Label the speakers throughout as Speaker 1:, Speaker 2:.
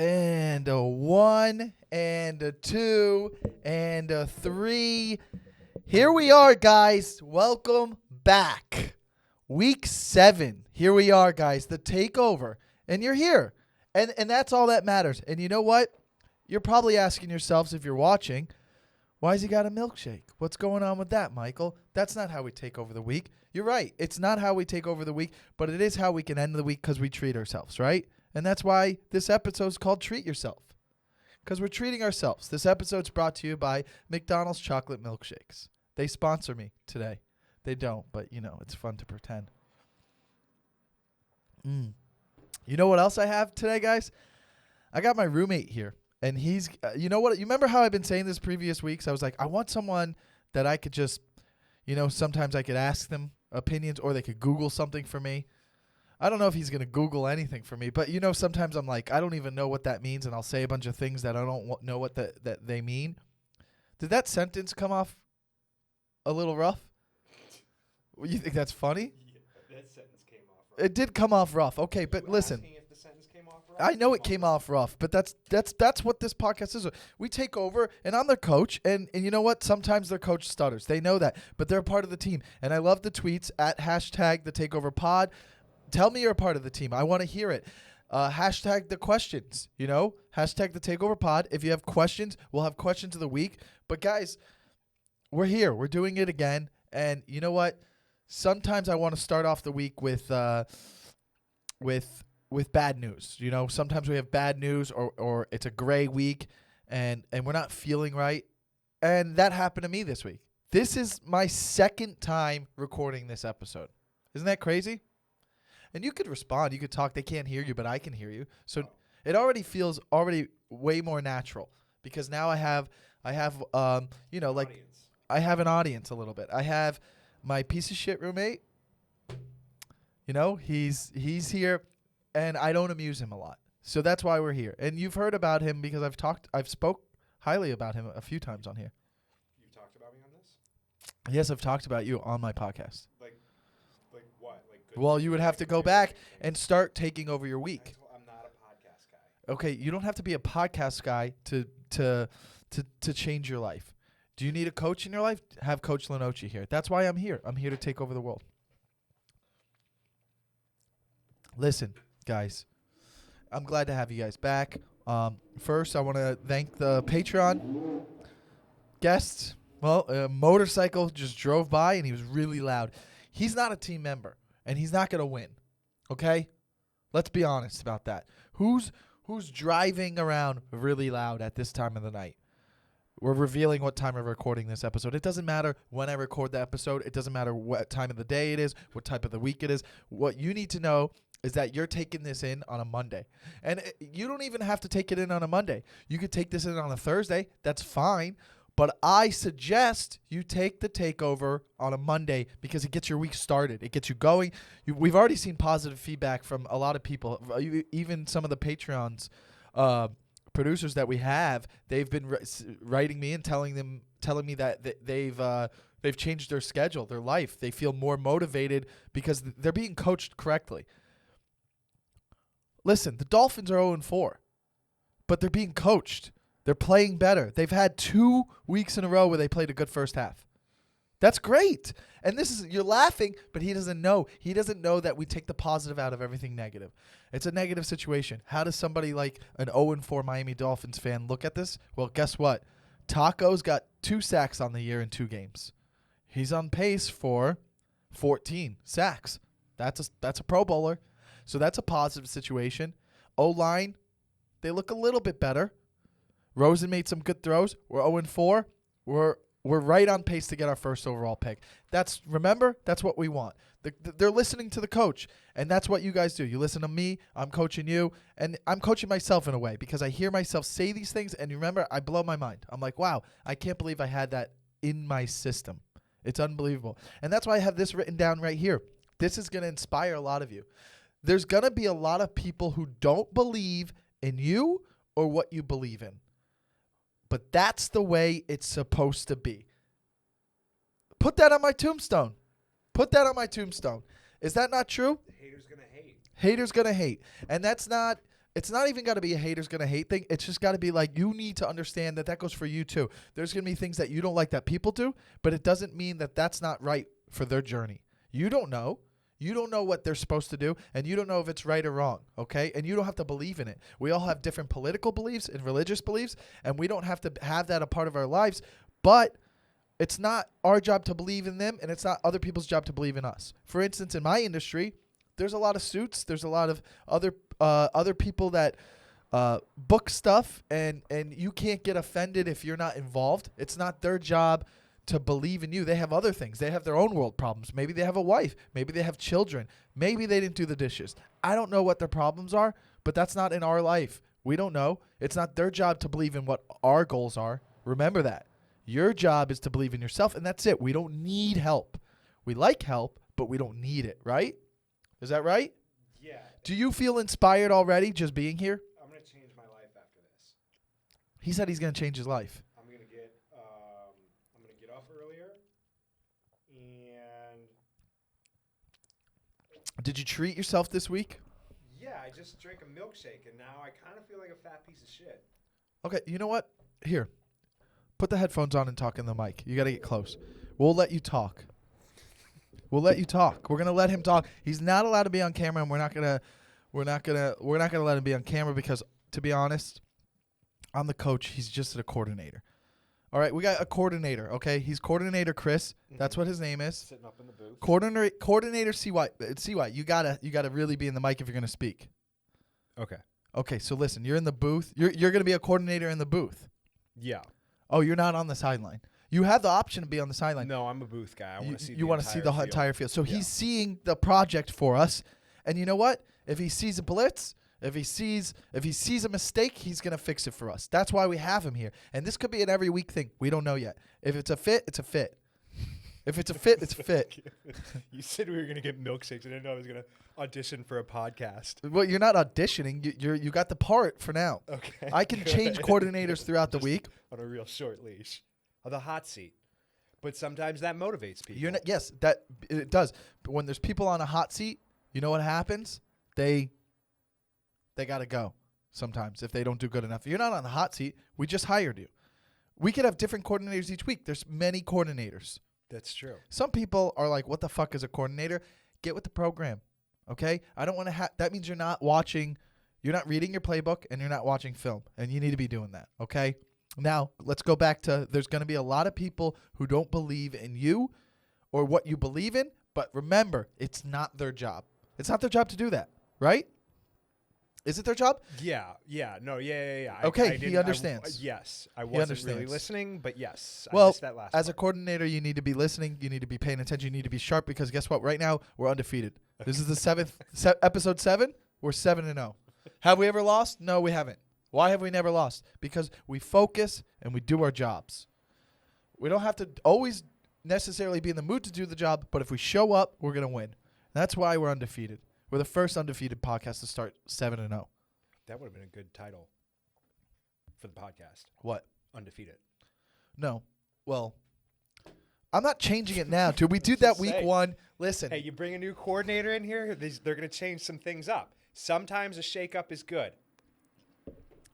Speaker 1: And a 1 and a 2 and a 3. Here we are, guys. Welcome back. Week 7. Here we are, guys. The takeover. And you're here. And that's all that matters. And you know what? You're probably asking yourselves, if you're watching, why's he got a milkshake? What's going on with that, Michael? That's not how we take over the week. You're right. It's not how we take over the week, but it is how we can end the week because we treat ourselves, right? And that's why this episode is called Treat Yourself, because we're treating ourselves. This episode's brought to you by McDonald's chocolate milkshakes. They sponsor me today. They don't, but, you know, it's fun to pretend. You know what else I have today, guys? I got my roommate here, and he's, you know what? You remember how I've been saying this previous weeks? I was like, I want someone that I could just, you know, sometimes I could ask them opinions or they could Google something for me. I don't know if he's going to Google anything for me, but, you know, sometimes I'm like, I don't even know what that means, and I'll say a bunch of things that I don't know what that they mean. Did that sentence come off a little rough? You think that's funny?
Speaker 2: Yeah, that sentence came off rough.
Speaker 1: It did come off rough. Okay, but listen.
Speaker 2: If the sentence came off rough?
Speaker 1: I know it came off rough, but that's what this podcast is. We take over, and I'm their coach, and you know what? Sometimes their coach stutters. They know that, but they're part of the team. And I love the tweets at hashtag the Takeover Pod. Tell me you're a part of the team. I want to hear it. Hashtag the questions, you know? Hashtag the Takeover Pod. If you have questions, we'll have questions of the week. But, guys, we're here. We're doing it again. And you know what? Sometimes I want to start off the week with bad news. You know, sometimes we have bad news or it's a gray week and we're not feeling right. And that happened to me this week. This is my second time recording this episode. Isn't that crazy? And you could respond. You could talk. They can't hear you, but I can hear you. So it already feels way more natural because now I have you know, like
Speaker 2: Audience.
Speaker 1: I have an audience a little bit. I have my piece of shit roommate. You know, he's here, and I don't amuse him a lot. So that's why we're here. And you've heard about him because I've spoke highly about him a few times on here.
Speaker 2: You've talked about me on this?
Speaker 1: Yes, I've talked about you on my podcast.
Speaker 2: Like what? Like good
Speaker 1: Well,
Speaker 2: things,
Speaker 1: you would have to go
Speaker 2: like
Speaker 1: back
Speaker 2: things?
Speaker 1: and start taking over your week.
Speaker 2: I'm not a podcast guy.
Speaker 1: Okay, you don't have to be a podcast guy to change your life. Do you need a coach in your life? Have Coach Lenoci here. That's why I'm here. I'm here to take over the world. Listen, guys, I'm glad to have you guys back. First, I want to thank the Patreon guests. Well, a motorcycle just drove by, and he was really loud. He's not a team member, and he's not going to win, okay? Let's be honest about that. Who's driving around really loud at this time of the night? We're revealing what time we're recording this episode. It doesn't matter when I record the episode. It doesn't matter what time of the day it is, what type of the week it is. What you need to know is that you're taking this in on a Monday. And you don't even have to take it in on a Monday. You could take this in on a Thursday. That's fine. But I suggest you take the takeover on a Monday because it gets your week started. It gets you going. We've already seen positive feedback from a lot of people, even some of the Patreons, producers that we have. They've been writing me and telling me that they've changed their schedule, their life. They feel more motivated because they're being coached correctly. Listen, the Dolphins are 0-4, but they're being coached. They're playing better. They've had 2 weeks in a row where they played a good first half. That's great. And you're laughing, but he doesn't know. He doesn't know that we take the positive out of everything negative. It's a negative situation. How does somebody like an 0-4 Miami Dolphins fan look at this? Well, guess what? Taco's got 2 sacks on the year in 2 games. He's on pace for 14 sacks. That's a Pro Bowler. So that's a positive situation. O-line, they look a little bit better. Rosen made some good throws. We're 0-4. We're right on pace to get our first overall pick. Remember, that's what we want. They're listening to the coach, and that's what you guys do. You listen to me, I'm coaching you, and I'm coaching myself in a way because I hear myself say these things, and remember, I blow my mind. I'm like, wow, I can't believe I had that in my system. It's unbelievable. And that's why I have this written down right here. This is going to inspire a lot of you. There's going to be a lot of people who don't believe in you or what you believe in. But that's the way it's supposed to be. Put that on my tombstone. Put that on my tombstone. Is that not true?
Speaker 2: The hater's gonna hate.
Speaker 1: Haters gonna hate. And it's not even got to be a haters gonna hate thing. It's just got to be like, you need to understand that goes for you too. There's gonna be things that you don't like that people do, but it doesn't mean that that's not right for their journey. You don't know. You don't know what they're supposed to do, and you don't know if it's right or wrong, okay? And you don't have to believe in it. We all have different political beliefs and religious beliefs, and we don't have to have that a part of our lives, but it's not our job to believe in them, and it's not other people's job to believe in us. For instance, in my industry, there's a lot of suits. There's a lot of other people that book stuff, and you can't get offended if you're not involved. It's not their job to believe in you. They have other things. They have their own world problems. Maybe they have a wife. Maybe they have children. Maybe they didn't do the dishes. I don't know what their problems are, but that's not in our life. We don't know. It's not their job to believe in what our goals are. Remember that. Your job is to believe in yourself, and that's it. We don't need help. We like help, but we don't need it, right? Is that right?
Speaker 2: Yeah.
Speaker 1: Do you feel inspired already just being here?
Speaker 2: I'm gonna change my life after this.
Speaker 1: He said he's going to change his life.
Speaker 2: I'm gonna get up earlier, and
Speaker 1: Did you treat yourself this week?
Speaker 2: yeah, I just drank a milkshake, and now I kind of feel like a fat piece of shit.
Speaker 1: Okay, you know what? Here. Put the headphones on and talk in the mic. You got to get close. We'll let you talk. We're going to let him talk. He's not allowed to be on camera, and we're not going to let him be on camera because, to be honest, I'm the coach. He's just a coordinator. All right, we got a coordinator, okay? He's coordinator Chris. That's what his name is.
Speaker 2: Sitting up in the booth.
Speaker 1: Coordinator CY. You gotta really be in the mic if you're gonna speak.
Speaker 2: Okay.
Speaker 1: Okay, so listen, you're in the booth. You're gonna be a coordinator in the booth.
Speaker 2: Yeah.
Speaker 1: Oh, you're not on the sideline. You have the option to be on the sideline.
Speaker 2: No, I'm a booth guy. I want to see.
Speaker 1: You want to see the
Speaker 2: field.
Speaker 1: entire field. So
Speaker 2: Yeah.
Speaker 1: he's seeing the project for us, and you know what? If he sees a blitz, if he sees a mistake, he's gonna fix it for us. That's why we have him here. And this could be an every week thing. We don't know yet. If it's a fit, it's a fit. If it's a fit, it's a fit.
Speaker 2: You said we were gonna get milkshakes. I didn't know I was gonna audition for a podcast.
Speaker 1: Well, you're not auditioning. You got the part for now.
Speaker 2: Okay.
Speaker 1: I can change coordinators throughout the
Speaker 2: Just
Speaker 1: week.
Speaker 2: on a real short leash, on the hot seat. But sometimes that motivates people.
Speaker 1: You're not. Yes, that it does. But when there's people on a hot seat, you know what happens? They got to go sometimes if they don't do good enough. You're not on the hot seat. We just hired you. We could have different coordinators each week. There's many coordinators.
Speaker 2: That's true.
Speaker 1: Some people are like, what the fuck is a coordinator? Get with the program, okay? I don't want to have – that means you're not watching – you're not reading your playbook and you're not watching film, and you need to be doing that, okay? Now, let's go back to there's going to be a lot of people who don't believe in you or what you believe in, but remember, it's not their job. It's not their job to do that, right? Is it their job?
Speaker 2: Yeah.
Speaker 1: Okay, he understands.
Speaker 2: Yes. I wasn't really
Speaker 1: understands.
Speaker 2: listening, but yes. I
Speaker 1: Well,
Speaker 2: missed that last
Speaker 1: as a
Speaker 2: part.
Speaker 1: coordinator, you need to be listening. You need to be paying attention. You need to be sharp because guess what? Right now, we're undefeated. This is the episode 7. We're 7-0. Have we ever lost? No, we haven't. Why have we never lost? Because we focus and we do our jobs. We don't have to always necessarily be in the mood to do the job, but if we show up, we're going to win. That's why we're undefeated. We're the first undefeated podcast to start 7-0.
Speaker 2: That would have been a good title for the podcast.
Speaker 1: What?
Speaker 2: Undefeated.
Speaker 1: No. Well, I'm not changing it now, dude. We did that
Speaker 2: Just
Speaker 1: week
Speaker 2: saying.
Speaker 1: 1. Listen.
Speaker 2: Hey, you bring a new coordinator in here, they're going to change some things up. Sometimes a shake-up is good.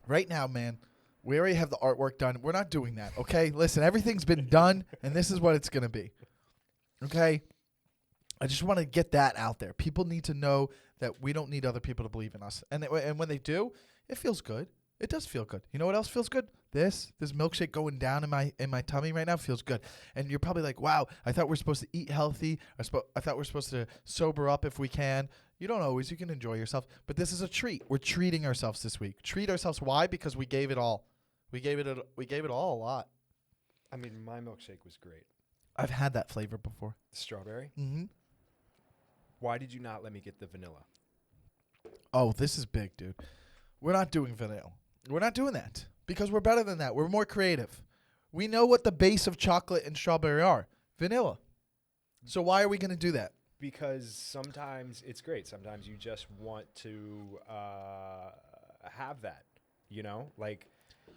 Speaker 1: Right now, man, we already have the artwork done. We're not doing that, okay? Listen, everything's been done, and this is what it's going to be, okay? I just want to get that out there. People need to know that we don't need other people to believe in us. And when they do, it feels good. It does feel good. You know what else feels good? This milkshake going down in my tummy right now feels good. And you're probably like, wow, I thought we're supposed to eat healthy. I thought we're supposed to sober up if we can. You don't always. You can enjoy yourself. But this is a treat. We're treating ourselves this week. Treat ourselves. Why? Because we gave it all. We gave it all a lot.
Speaker 2: I mean, my milkshake was great.
Speaker 1: I've had that flavor before.
Speaker 2: The strawberry?
Speaker 1: Mm-hmm.
Speaker 2: Why did you not let me get the vanilla?
Speaker 1: Oh, this is big, dude. We're not doing vanilla. We're not doing that because we're better than that. We're more creative. We know what the base of chocolate and strawberry are. Vanilla. So why are we going to do that?
Speaker 2: Because sometimes it's great. Sometimes you just want to have that. You know, like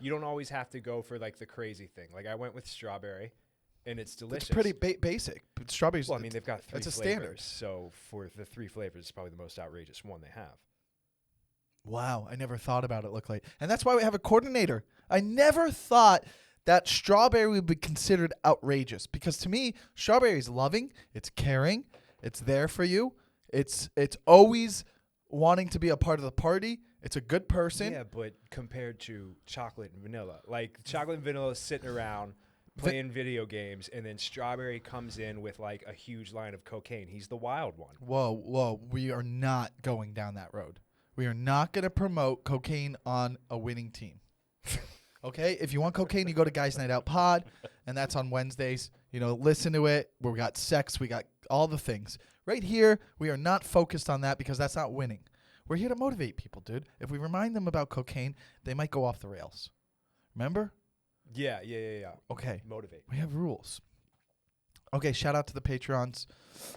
Speaker 2: you don't always have to go for like the crazy thing. Like I went with strawberry, and it's delicious.
Speaker 1: It's pretty basic. But strawberries.
Speaker 2: Well, I mean, they've got 3
Speaker 1: it's a
Speaker 2: flavors,
Speaker 1: standard.
Speaker 2: so for the 3 flavors, it's probably the most outrageous one they have.
Speaker 1: Wow, I never thought about it look like. And that's why we have a coordinator. I never thought that strawberry would be considered outrageous because to me, strawberry is loving, it's caring, it's there for you. It's always wanting to be a part of the party. It's a good person.
Speaker 2: Yeah, but compared to chocolate and vanilla, like chocolate and vanilla is sitting around playing video games, and then strawberry comes in with like a huge line of cocaine. He's the wild one.
Speaker 1: Whoa, we are not going down that road. We are not going to promote cocaine on a winning team. Okay? If you want cocaine, you go to Guys Night Out Pod, and that's on Wednesdays. You know, listen to it. We got sex. We got all the things. Right here, we are not focused on that because that's not winning. We're here to motivate people, dude. If we remind them about cocaine, they might go off the rails. Remember?
Speaker 2: Yeah.
Speaker 1: Okay.
Speaker 2: Motivate.
Speaker 1: We have rules. Okay, shout out to the Patrons.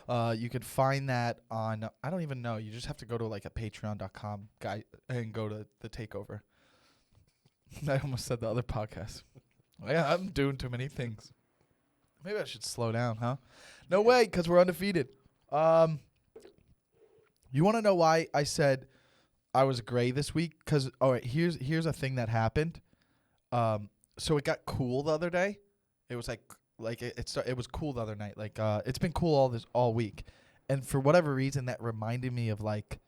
Speaker 1: You can find that on, I don't even know. You just have to go to like a patreon.com guy and go to the Takeover. I almost said the other podcast. Yeah, I'm doing too many things. Maybe I should slow down, huh? No way, because we're undefeated. You want to know why I said I was gray this week? Because, all right, here's a thing that happened. So it got cool the other day. It was like it was cool the other night. Like it's been cool all week, and for whatever reason that reminded me of like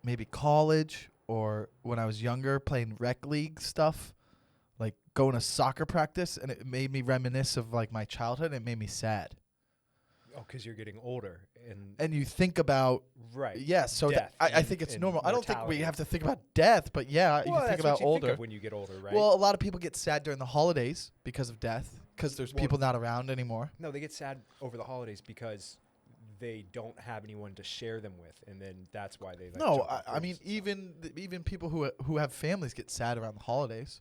Speaker 1: maybe college or when I was younger playing rec league stuff, like going to soccer practice, and it made me reminisce of like my childhood. And it made me sad.
Speaker 2: Oh, because you're getting older
Speaker 1: And you think about
Speaker 2: right.
Speaker 1: Yeah, so I think it's normal. I don't think we have to think about death, but yeah, you think about older.
Speaker 2: Think of when you get older, right?
Speaker 1: Well, a lot of people get sad during the holidays because of death, because there's people not around anymore.
Speaker 2: No, they get sad over the holidays because they don't have anyone to share them with, and then that's why they. Like
Speaker 1: No, I mean even people who have families get sad around the holidays.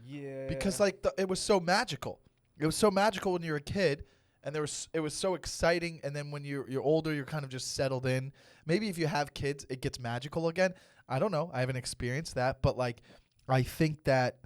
Speaker 2: Yeah.
Speaker 1: Because like it was so magical. It was so magical when you were a kid, and it was so exciting. And then when you're older, you're kind of just settled in. Maybe if you have kids, it gets magical again. I don't know. I haven't experienced that, but like I think that.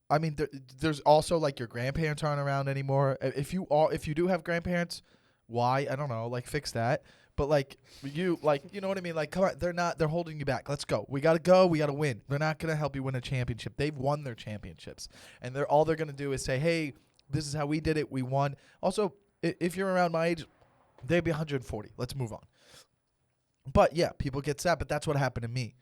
Speaker 1: I mean, there's also like your grandparents aren't around anymore. If you do have grandparents, why? I don't know. Like fix that. But like you know what I mean? Like come on, they're holding you back. Let's go. We gotta go. We gotta win. They're not gonna help you win a championship. They've won their championships, and all they're gonna do is say, hey, this is how we did it. We won. Also, if you're around my age, they'd be 140. Let's move on. But yeah, people get sad. But that's what happened to me.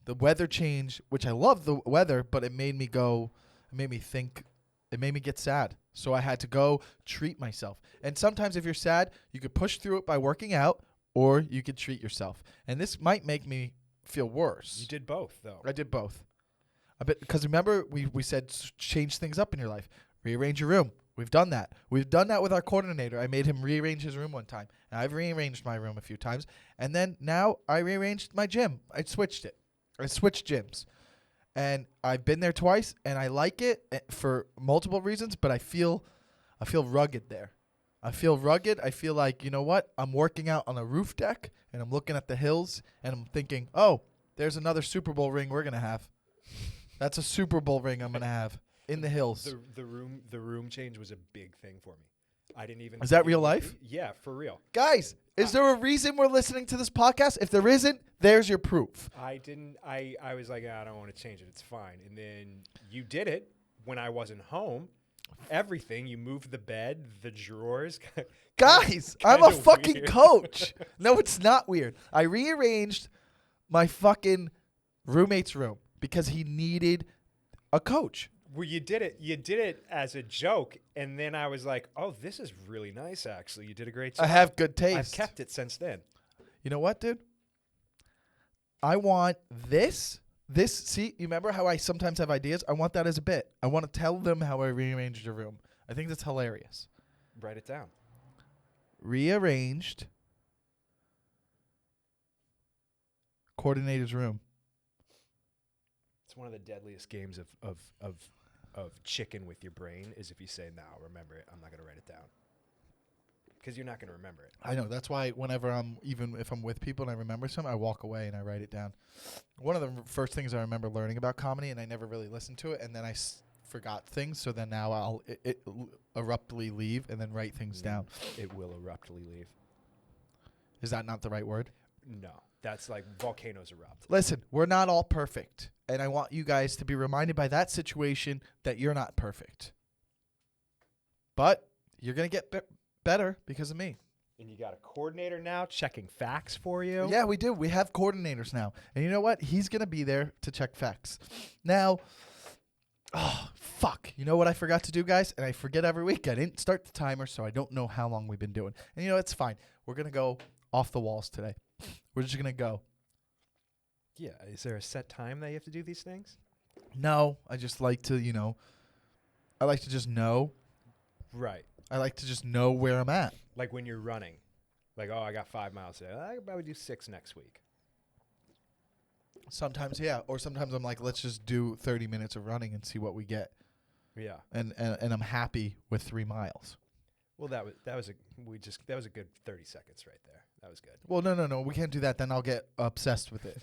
Speaker 1: The weather changed, which I love the weather, but it made me go. It made me think. It made me get sad. So I had to go treat myself. And sometimes if you're sad, you could push through it by working out, or you could treat yourself. And this might make me feel worse.
Speaker 2: You did both, though.
Speaker 1: I did both. Because remember, we said change things up in your life. Rearrange your room. We've done that. We've done that with our coordinator. I made him rearrange his room one time. And I've rearranged my room a few times. And then now I rearranged my gym. I switched it. I switched gyms. And I've been there twice, and I like it for multiple reasons, but I feel rugged there. I feel rugged. I feel like, you know what? I'm working out on a roof deck, and I'm looking at the hills, and I'm thinking, oh, there's another Super Bowl ring we're going to have. That's a Super Bowl ring I'm going to have in the hills.
Speaker 2: The room change was a big thing for me. I didn't even.
Speaker 1: Is that real life?
Speaker 2: Yeah, for real.
Speaker 1: Guys, is there a reason we're listening to this podcast? If there isn't, there's your proof.
Speaker 2: I didn't. I was like, I don't want to change it. It's fine. And then you did it when I wasn't home. Everything. You moved the bed, the drawers.
Speaker 1: Guys, I'm a fucking coach. No, it's not weird. I rearranged my fucking roommate's room because he needed a coach.
Speaker 2: Well, you did it as a joke, and then I was like, oh, this is really nice, actually. You did a great job.
Speaker 1: I have good taste.
Speaker 2: I've kept it since then.
Speaker 1: You know what, dude? I want this. See, you remember how I sometimes have ideas? I want that as a bit. I want to tell them how I rearranged your room. I think that's hilarious.
Speaker 2: Write it down.
Speaker 1: Rearranged coordinator's room.
Speaker 2: It's one of the deadliest games of chicken with your brain is if you say, no, remember it. I'm not going to write it down. because you're not going to remember it.
Speaker 1: I know. That's why whenever even if I'm with people and I remember something, I walk away and I write it down. One of the first things I remember learning about comedy, and I never really listened to it, and then I forgot things. So then now I'll abruptly leave and then write things down.
Speaker 2: It will abruptly leave.
Speaker 1: Is that not the right word?
Speaker 2: No, that's like volcanoes erupt.
Speaker 1: Listen, we're not all perfect, and I want you guys to be reminded by that situation that you're not perfect. But you're going to get better because of me.
Speaker 2: And you got a coordinator now checking facts for you.
Speaker 1: Yeah, we do. We have coordinators now. And you know what? He's going to be there to check facts. Now, oh, fuck. You know what I forgot to do, guys? And I forget every week. I didn't start the timer, so I don't know how long we've been doing. And you know, it's fine. We're going to go off the walls today. We're just going to go.
Speaker 2: Yeah. Is there a set time that you have to do these things?
Speaker 1: No, I just like to, I like to just know.
Speaker 2: Right.
Speaker 1: I like to just know where I'm at.
Speaker 2: Like when you're running. Like, I got 5 miles today. I could probably do 6 next week.
Speaker 1: Sometimes, yeah. Or sometimes I'm like, let's just do 30 minutes of running and see what we get.
Speaker 2: Yeah.
Speaker 1: And I'm happy with 3 miles.
Speaker 2: Well, that was a good 30 seconds right there. That was good.
Speaker 1: Well, no. We can't do that. Then I'll get obsessed with it.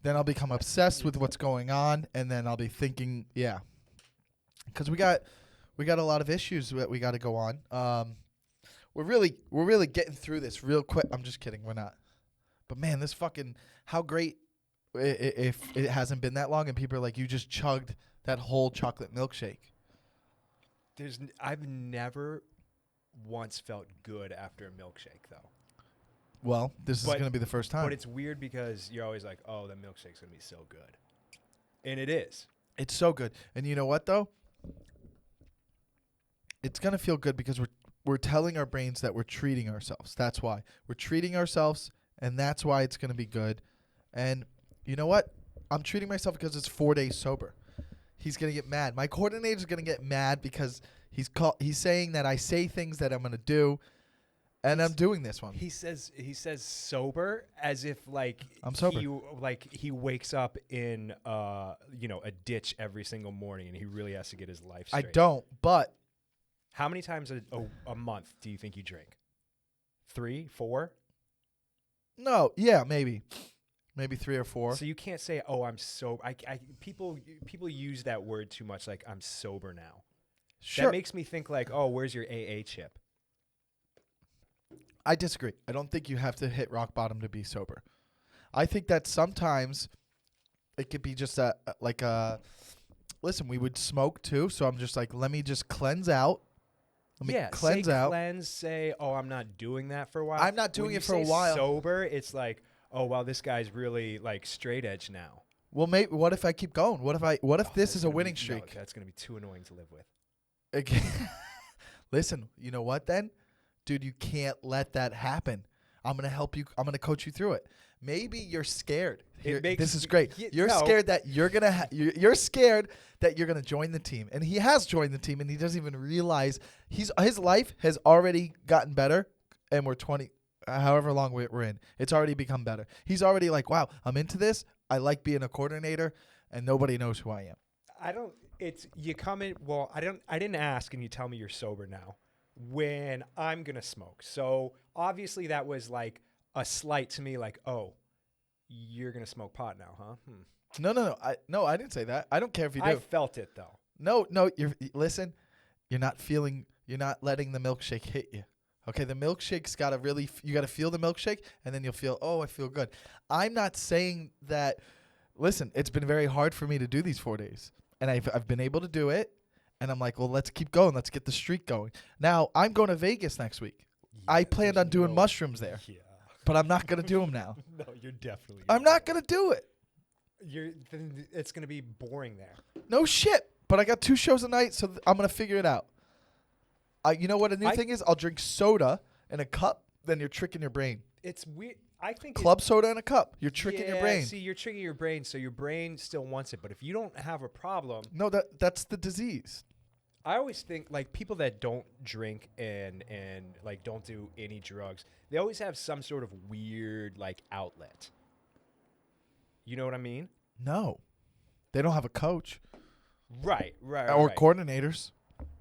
Speaker 1: Then I'll become obsessed with what's going on, and then I'll be thinking, yeah. Because we got a lot of issues that we got to go on. We're really getting through this real quick. I'm just kidding. We're not. But man, this fucking how great if it hasn't been that long and people are like, you just chugged that whole chocolate milkshake.
Speaker 2: I've never once felt good after a milkshake though.
Speaker 1: Well, this is going to be the first time.
Speaker 2: But it's weird because you're always like, oh, the milkshake's going to be so good. And it is.
Speaker 1: It's so good. And you know what though? It's going to feel good because we're telling our brains that we're treating ourselves. That's why. We're treating ourselves, and that's why it's going to be good. And you know what? I'm treating myself because it's 4 days sober. He's going to get mad. My coordinator's going to get mad because he's saying that I say things that I'm going to do, and I'm doing this one.
Speaker 2: He says sober as if like
Speaker 1: I'm sober.
Speaker 2: He wakes up in a ditch every single morning and he really has to get his life straight.
Speaker 1: I don't, but
Speaker 2: how many times a month do you think you drink? 3, 4?
Speaker 1: No, yeah, maybe 3 or 4.
Speaker 2: So you can't say, "Oh, I'm sober." People use that word too much. Like I'm sober now.
Speaker 1: Sure.
Speaker 2: That makes me think like, "Oh, where's your AA chip?"
Speaker 1: I disagree. I don't think you have to hit rock bottom to be sober. I think that sometimes it could be just listen, we would smoke too, so I'm just like, let me just cleanse out. Let me cleanse out.
Speaker 2: Say, oh, I'm not doing that for a while.
Speaker 1: I'm not doing it for a while.
Speaker 2: Sober, it's like, oh, well, this guy's really like straight edge now.
Speaker 1: Well, maybe. What if I keep going? What if this is a winning streak?
Speaker 2: No, that's gonna be too annoying to live with.
Speaker 1: Okay. Listen, you know what then? Dude, you can't let that happen. I'm going to help you. I'm going to coach you through it. Maybe you're scared. This is great. You're scared that you're going to you're scared that you're going to join the team. And he has joined the team and he doesn't even realize his life has already gotten better, and we're 20 however long we're in. It's already become better. He's already like, "Wow, I'm into this. I like being a coordinator and nobody knows who I am."
Speaker 2: I didn't ask and you tell me you're sober now when I'm going to smoke. So obviously that was like a slight to me, like, oh, you're going to smoke pot now, huh?
Speaker 1: No, I didn't say that. I don't care if you do.
Speaker 2: I felt it though.
Speaker 1: No, listen, you're not letting the milkshake hit you. Okay, the milkshake's got to you got to feel the milkshake and then you'll feel, oh, I feel good. I'm not saying that, listen, it's been very hard for me to do these 4 days and I've been able to do it. And I'm like, well, let's keep going. Let's get the streak going. Now, I'm going to Vegas next week. Yeah, I planned on doing mushrooms there. Yeah. But I'm not going to do them now.
Speaker 2: No, you're definitely.
Speaker 1: I'm not going to do it.
Speaker 2: It's going to be boring there.
Speaker 1: No shit. But I got 2 shows a night, so I'm going to figure it out. You know what a new thing is? I'll drink soda in a cup, then you're tricking your brain.
Speaker 2: It's weird. I think
Speaker 1: club soda in a cup. You're tricking your brain.
Speaker 2: See, you're tricking your brain, so your brain still wants it. But if you don't have a problem,
Speaker 1: no, that's the disease.
Speaker 2: I always think like people that don't drink and like don't do any drugs, they always have some sort of weird like outlet. You know what I mean?
Speaker 1: No, they don't have a coach.
Speaker 2: Right.
Speaker 1: Or coordinators.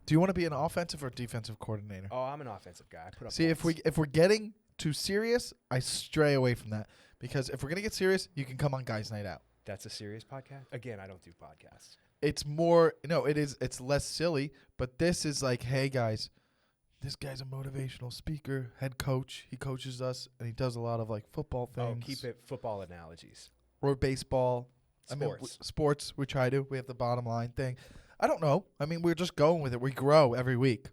Speaker 1: Do you want to be an offensive or defensive coordinator?
Speaker 2: Oh, I'm an offensive guy. I put up
Speaker 1: See,
Speaker 2: points.
Speaker 1: if we're getting too serious, I stray away from that because if we're gonna get serious, you can come on Guys Night Out.
Speaker 2: That's a serious podcast? Again, I don't do podcasts.
Speaker 1: It's more it's less silly, but this is like, hey guys, this guy's a motivational speaker, head coach. He coaches us and he does a lot of like football things.
Speaker 2: Oh, keep it football analogies.
Speaker 1: Or baseball.
Speaker 2: Sports.
Speaker 1: Sports, we try to. We have the bottom line thing. I don't know. I mean, we're just going with it. We grow every week.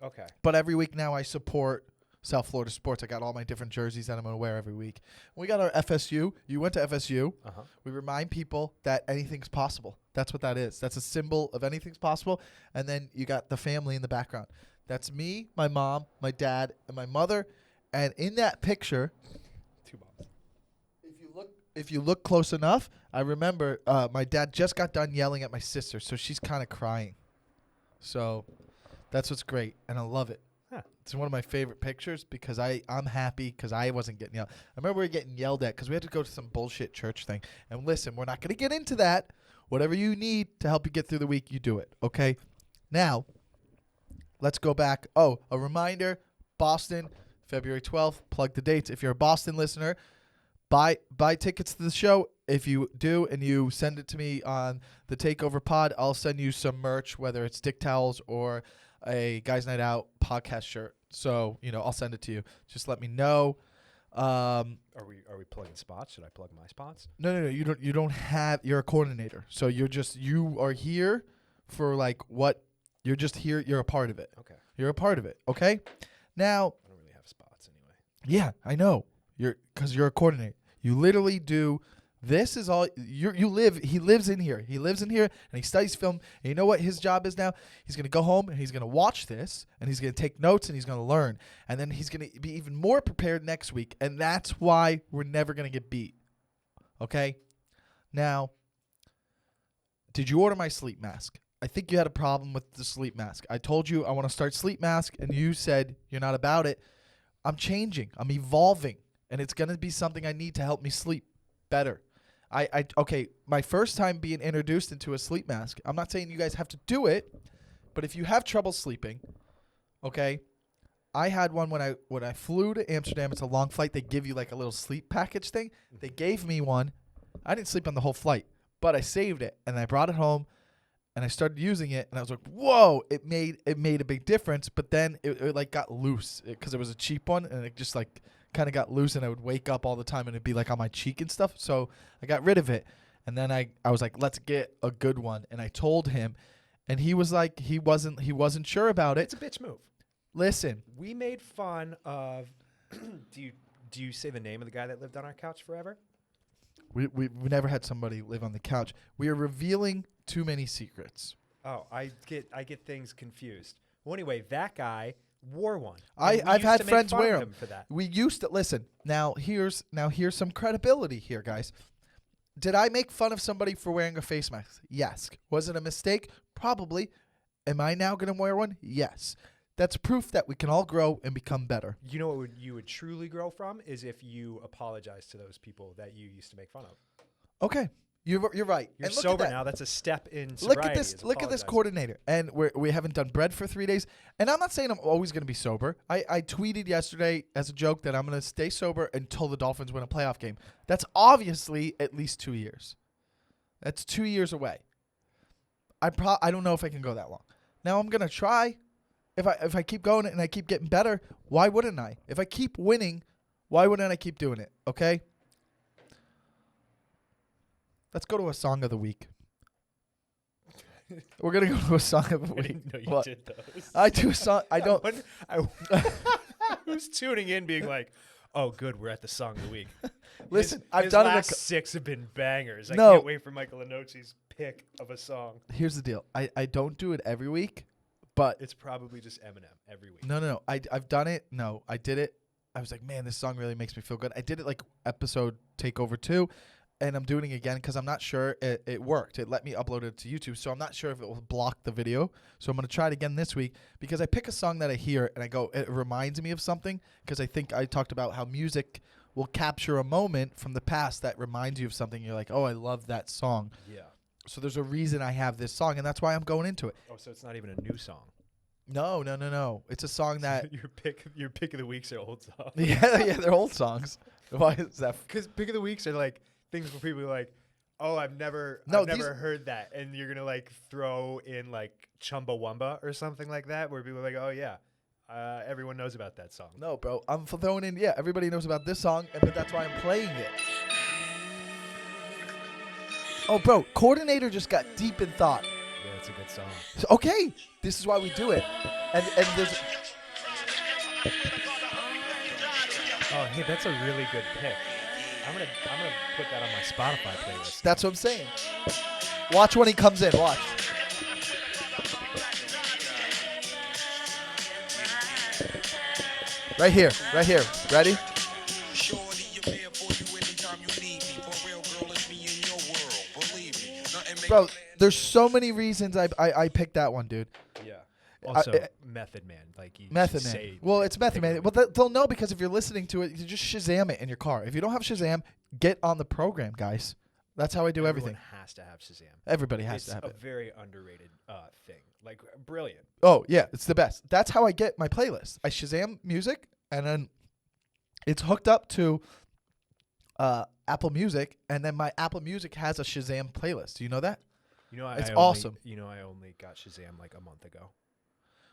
Speaker 2: Okay.
Speaker 1: But every week now I support South Florida sports. I got all my different jerseys that I'm going to wear every week. We got our FSU. You went to FSU.
Speaker 2: Uh-huh.
Speaker 1: We remind people that anything's possible. That's what that is. That's a symbol of anything's possible. And then you got the family in the background. That's me, my mom, my dad, and my mother. And in that picture,
Speaker 2: 2 moms.
Speaker 1: if you look close enough, I remember my dad just got done yelling at my sister, so she's kind of crying. So that's what's great, and I love it.
Speaker 2: Huh.
Speaker 1: It's one of my favorite pictures because I'm happy because I wasn't getting yelled. I remember we were getting yelled at because we had to go to some bullshit church thing. And listen, we're not going to get into that. Whatever you need to help you get through the week, you do it, okay? Now, let's go back. Oh, a reminder, Boston, February 12th. Plug the dates. If you're a Boston listener, buy tickets to the show. If you do and you send it to me on the Takeover pod, I'll send you some merch, whether it's dick towels or a Guys Night Out podcast shirt. So, I'll send it to you. Just let me know.
Speaker 2: Are we plugging spots? Should I plug my spots?
Speaker 1: No. You don't have. You're a coordinator, so you are here for like what. You're just here. You're a part of it.
Speaker 2: Okay.
Speaker 1: You're a part of it. Okay. Now.
Speaker 2: I don't really have spots anyway.
Speaker 1: Yeah, I know. Because you're a coordinator. You literally do. This is all he lives in here. He lives in here and he studies film. And you know what his job is now? He's going to go home and he's going to watch this and he's going to take notes and he's going to learn. And then he's going to be even more prepared next week. And that's why we're never going to get beat. Okay? Now, did you order my sleep mask? I think you had a problem with the sleep mask. I told you I want to start sleep mask and you said you're not about it. I'm changing. I'm evolving. And it's going to be something I need to help me sleep better. Okay, my first time being introduced into a sleep mask, I'm not saying you guys have to do it, but if you have trouble sleeping, okay, I had one when I flew to Amsterdam. It's a long flight. They give you like a little sleep package thing. They gave me one. I didn't sleep on the whole flight, but I saved it, and I brought it home, and I started using it, and I was like, whoa, it made a big difference, but then it like got loose because it was a cheap one, and it just like kind of got loose and I would wake up all the time and it'd be like on my cheek and stuff. So I got rid of it. And then I was like, let's get a good one. And I told him and he was like, he wasn't sure about it.
Speaker 2: It's a bitch move.
Speaker 1: Listen.
Speaker 2: We made fun of do you say the name of the guy that lived on our couch forever?
Speaker 1: We never had somebody live on the couch. We are revealing too many secrets.
Speaker 2: Oh, I get things confused. Well, anyway, that guy wore one.
Speaker 1: I've had friends wear them.
Speaker 2: For that.
Speaker 1: We used to listen. Now here's some credibility here, guys. Did I make fun of somebody for wearing a face mask? Yes. Was it a mistake? Probably. Am I now going to wear one? Yes. That's proof that we can all grow and become better.
Speaker 2: You know what you would truly grow from is if you apologize to those people that you used to make fun of.
Speaker 1: Okay. You're right.
Speaker 2: You're
Speaker 1: and look
Speaker 2: sober
Speaker 1: at that.
Speaker 2: now. That's a step in sobriety.
Speaker 1: Look at this coordinator. And we haven't done bread for 3 days. And I'm not saying I'm always going to be sober. I tweeted yesterday as a joke that I'm going to stay sober until the Dolphins win a playoff game. That's obviously at least 2 years. That's 2 years away. I don't know if I can go that long. Now I'm going to try. If I keep going and I keep getting better, why wouldn't I? If I keep winning, why wouldn't I keep doing it? Okay? Let's go to a song of the week. We're going to go to a song of the week.
Speaker 2: I didn't know you did those.
Speaker 1: I do a song. I don't.
Speaker 2: Who's tuning in being like, oh, good, we're at the song of the week.
Speaker 1: Listen,
Speaker 2: his
Speaker 1: I've done
Speaker 2: last
Speaker 1: it.
Speaker 2: 6 have been bangers.
Speaker 1: No.
Speaker 2: I can't wait for Michael Lenoci's pick of a song.
Speaker 1: Here's the deal. I don't do it every week, but
Speaker 2: It's probably just Eminem every week.
Speaker 1: no. I've done it. No, I did it. I was like, man, this song really makes me feel good. I did it like episode Takeover 2. And I'm doing it again because I'm not sure it worked. It let me upload it to YouTube, so I'm not sure if it will block the video. So I'm going to try it again this week because I pick a song that I hear and I go, it reminds me of something because I think I talked about how music will capture a moment from the past that reminds you of something. You're like, oh, I love that song.
Speaker 2: Yeah.
Speaker 1: So there's a reason I have this song, and that's why I'm going into it.
Speaker 2: Oh, so it's not even a new song.
Speaker 1: No. It's a song that
Speaker 2: your pick of the weeks are old songs.
Speaker 1: yeah, they're old songs. Why is that?
Speaker 2: Because pick of the weeks are like things where people are like, oh, I've never heard that, and you're gonna like throw in like Chumbawamba or something like that, where people are like, oh yeah, everyone knows about that song.
Speaker 1: No, bro, I'm throwing in. Yeah, everybody knows about this song, but that's why I'm playing it. Oh, bro, Coordinator just got deep in thought.
Speaker 2: Yeah, it's a good song.
Speaker 1: So, okay, this is why we do it, and there's.
Speaker 2: Oh, hey, that's a really good pick. I'm gonna put that on my Spotify playlist.
Speaker 1: That's what I'm saying. Watch when he comes in. Watch. Right here. Ready? Bro, there's so many reasons I picked that one, dude.
Speaker 2: Yeah. Also, Method Man, like you
Speaker 1: Method Man. Well, it's Method Man. Well, they'll know because if you're listening to it, you just Shazam it in your car. If you don't have Shazam, get on the program, guys. That's how I do everything.
Speaker 2: Everyone has to have Shazam.
Speaker 1: Everybody has to have it.
Speaker 2: It's a very underrated thing. Like, brilliant.
Speaker 1: Oh, yeah. It's the best. That's how I get my playlist. I Shazam music, and then it's hooked up to Apple Music, and then my Apple Music has a Shazam playlist. Do you know that?
Speaker 2: You know,
Speaker 1: it's awesome.
Speaker 2: I only got Shazam like a month ago.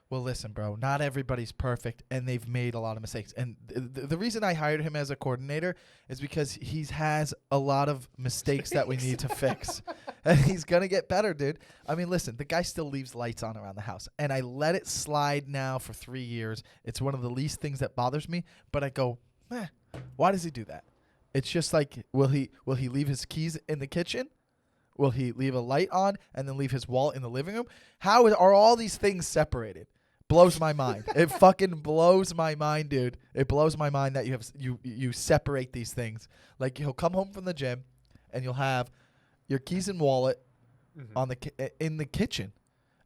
Speaker 1: Well, listen, bro, not everybody's perfect, and they've made a lot of mistakes. And the reason I hired him as a coordinator is because he has a lot of mistakes that we need to fix. And he's going to get better, dude. I mean, listen, the guy still leaves lights on around the house, and I let it slide now for 3 years. It's one of the least things that bothers me, but I go, why does he do that? It's just like, will he leave his keys in the kitchen? Will he leave a light on and then leave his wallet in the living room? How are all these things separated? Blows my mind. It fucking blows my mind, dude. It blows my mind that you separate these things. Like, he'll come home from the gym, and you'll have your keys and wallet on in the kitchen,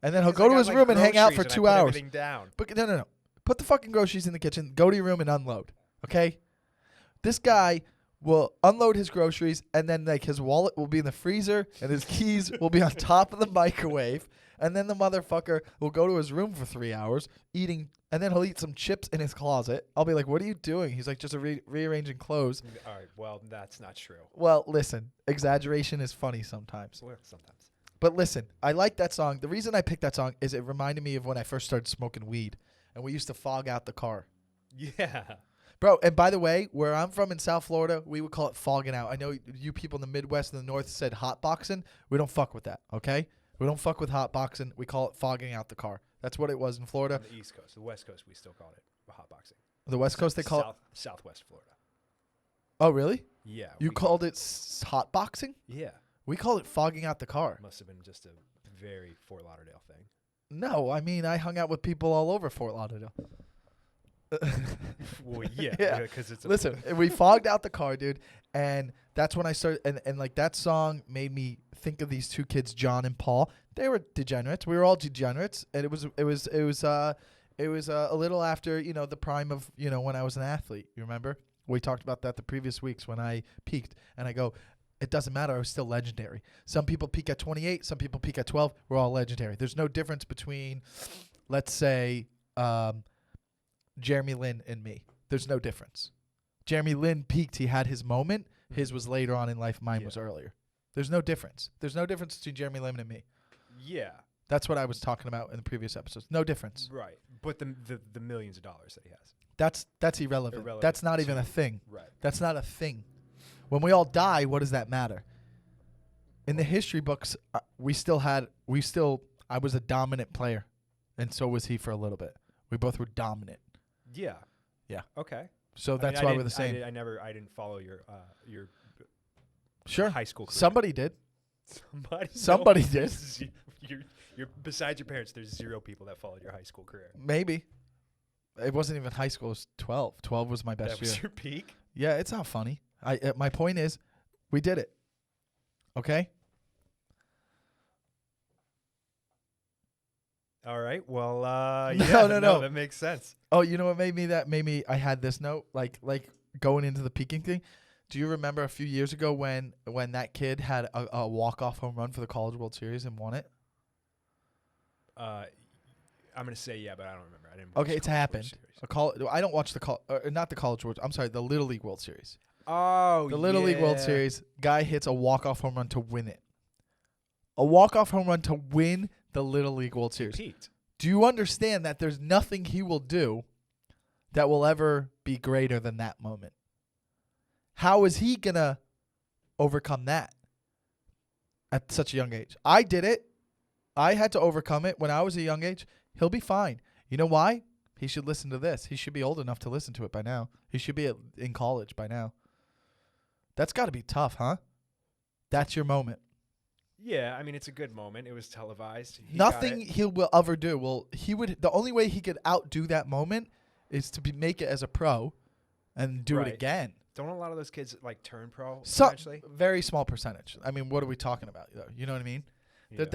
Speaker 1: and then he'll go to his room and hang out for 2 hours.
Speaker 2: Down.
Speaker 1: But no. Put the fucking groceries in the kitchen. Go to your room and unload. Okay. This guy will unload his groceries, and then like his wallet will be in the freezer, and his keys will be on top of the microwave. And then the motherfucker will go to his room for 3 hours eating, and then he'll eat some chips in his closet. I'll be like, what are you doing? He's like, just rearranging clothes.
Speaker 2: All right, well, that's not true.
Speaker 1: Well, listen, exaggeration is funny sometimes.
Speaker 2: Well, sometimes.
Speaker 1: But listen, I like that song. The reason I picked that song is it reminded me of when I first started smoking weed, and we used to fog out the car.
Speaker 2: Yeah.
Speaker 1: Bro, and by the way, where I'm from in South Florida, we would call it fogging out. I know you people in the Midwest and the North said hot boxing. We don't fuck with that, okay? We don't fuck with hot boxing. We call it fogging out the car. That's what it was in Florida.
Speaker 2: On the East Coast. The West Coast, we still call it hot boxing.
Speaker 1: The West Coast, they call it...
Speaker 2: Southwest Florida.
Speaker 1: Oh, really?
Speaker 2: Yeah.
Speaker 1: You called it hot boxing?
Speaker 2: Yeah.
Speaker 1: We called it fogging out the car.
Speaker 2: Must have been just a very Fort Lauderdale thing.
Speaker 1: No, I mean, I hung out with people all over Fort Lauderdale.
Speaker 2: Well, yeah. Because it's
Speaker 1: Listen, we fogged out the car, dude, and that's when I started, and like that song made me think of these two kids, John and Paul. They were degenerates. We were all degenerates, and it was a little after, you know, the prime of, you know, when I was an athlete. You remember? We talked about that the previous weeks when I peaked, and I go, it doesn't matter. I was still legendary. Some people peak at 28. Some people peak at 12. We're all legendary. There's no difference between, let's say, Jeremy Lin and me. There's no difference. Jeremy Lin peaked. He had his moment. His was later on in life. Mine was earlier. There's no difference. There's no difference between Jeremy Lin and me.
Speaker 2: Yeah.
Speaker 1: That's what I was talking about in the previous episodes. No difference.
Speaker 2: Right. But the millions of dollars that he has.
Speaker 1: That's irrelevant. That's not even a thing.
Speaker 2: Right.
Speaker 1: That's not a thing. When we all die, what does that matter? In the history books, I was a dominant player, and so was he for a little bit. We both were dominant.
Speaker 2: Yeah.
Speaker 1: Yeah.
Speaker 2: Okay.
Speaker 1: So that's why we're the same.
Speaker 2: I didn't follow your
Speaker 1: sure
Speaker 2: high school career.
Speaker 1: Somebody did.
Speaker 2: Somebody
Speaker 1: did.
Speaker 2: You're besides your parents, there's 0 people that followed your high school career.
Speaker 1: Maybe. It wasn't even high school. It was 12. 12 was my best year.
Speaker 2: That was your peak?
Speaker 1: Yeah, it's not funny. My point is, we did it. Okay?
Speaker 2: All right. Well,
Speaker 1: No.
Speaker 2: That makes sense.
Speaker 1: Oh, you know what made me I had this note, like going into the peaking thing. Do you remember a few years ago when that kid had a walk-off home run for the College World Series and won it?
Speaker 2: I I'm gonna say yeah, but I don't remember. I didn't.
Speaker 1: Okay,
Speaker 2: watch
Speaker 1: it's
Speaker 2: College World
Speaker 1: happened.
Speaker 2: Series.
Speaker 1: I don't watch not the College World. I'm sorry, the Little League World Series.
Speaker 2: Oh,
Speaker 1: The Little League World Series, guy hits a walk-off home run to win it. A walk-off home run to win the Little League World Series.
Speaker 2: Peaked.
Speaker 1: Do you understand that there's nothing he will do that will ever be greater than that moment? How is he going to overcome that at such a young age? I did it. I had to overcome it when I was a young age. He'll be fine. You know why? He should listen to this. He should be old enough to listen to it by now. He should be in college by now. That's got to be tough, huh? That's your moment.
Speaker 2: Yeah, I mean, it's a good moment. It was televised.
Speaker 1: Nothing he will ever do. Well, the only way he could outdo that moment is to make it as a pro and do it again.
Speaker 2: Don't a lot of those kids like turn pro eventually?
Speaker 1: Very small percentage. I mean, what are we talking about? You know what I mean? Yeah.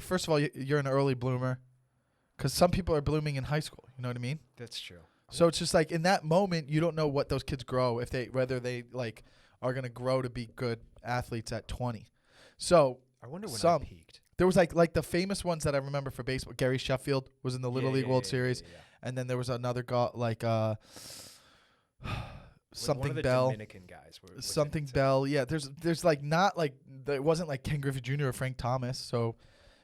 Speaker 1: First of all, you're an early bloomer because some people are blooming in high school. You know what I mean?
Speaker 2: That's true.
Speaker 1: So it's just like in that moment, you don't know what those kids grow whether they like are gonna grow to be good athletes at 20. So
Speaker 2: I wonder when I peaked.
Speaker 1: There was like the famous ones that I remember for baseball. Gary Sheffield was in the Little League World Series, and then there was another guy something
Speaker 2: one of the
Speaker 1: Bell.
Speaker 2: Dominican guys.
Speaker 1: Something Bell. Yeah, there's like not like it wasn't like Ken Griffey Jr. or Frank Thomas. So,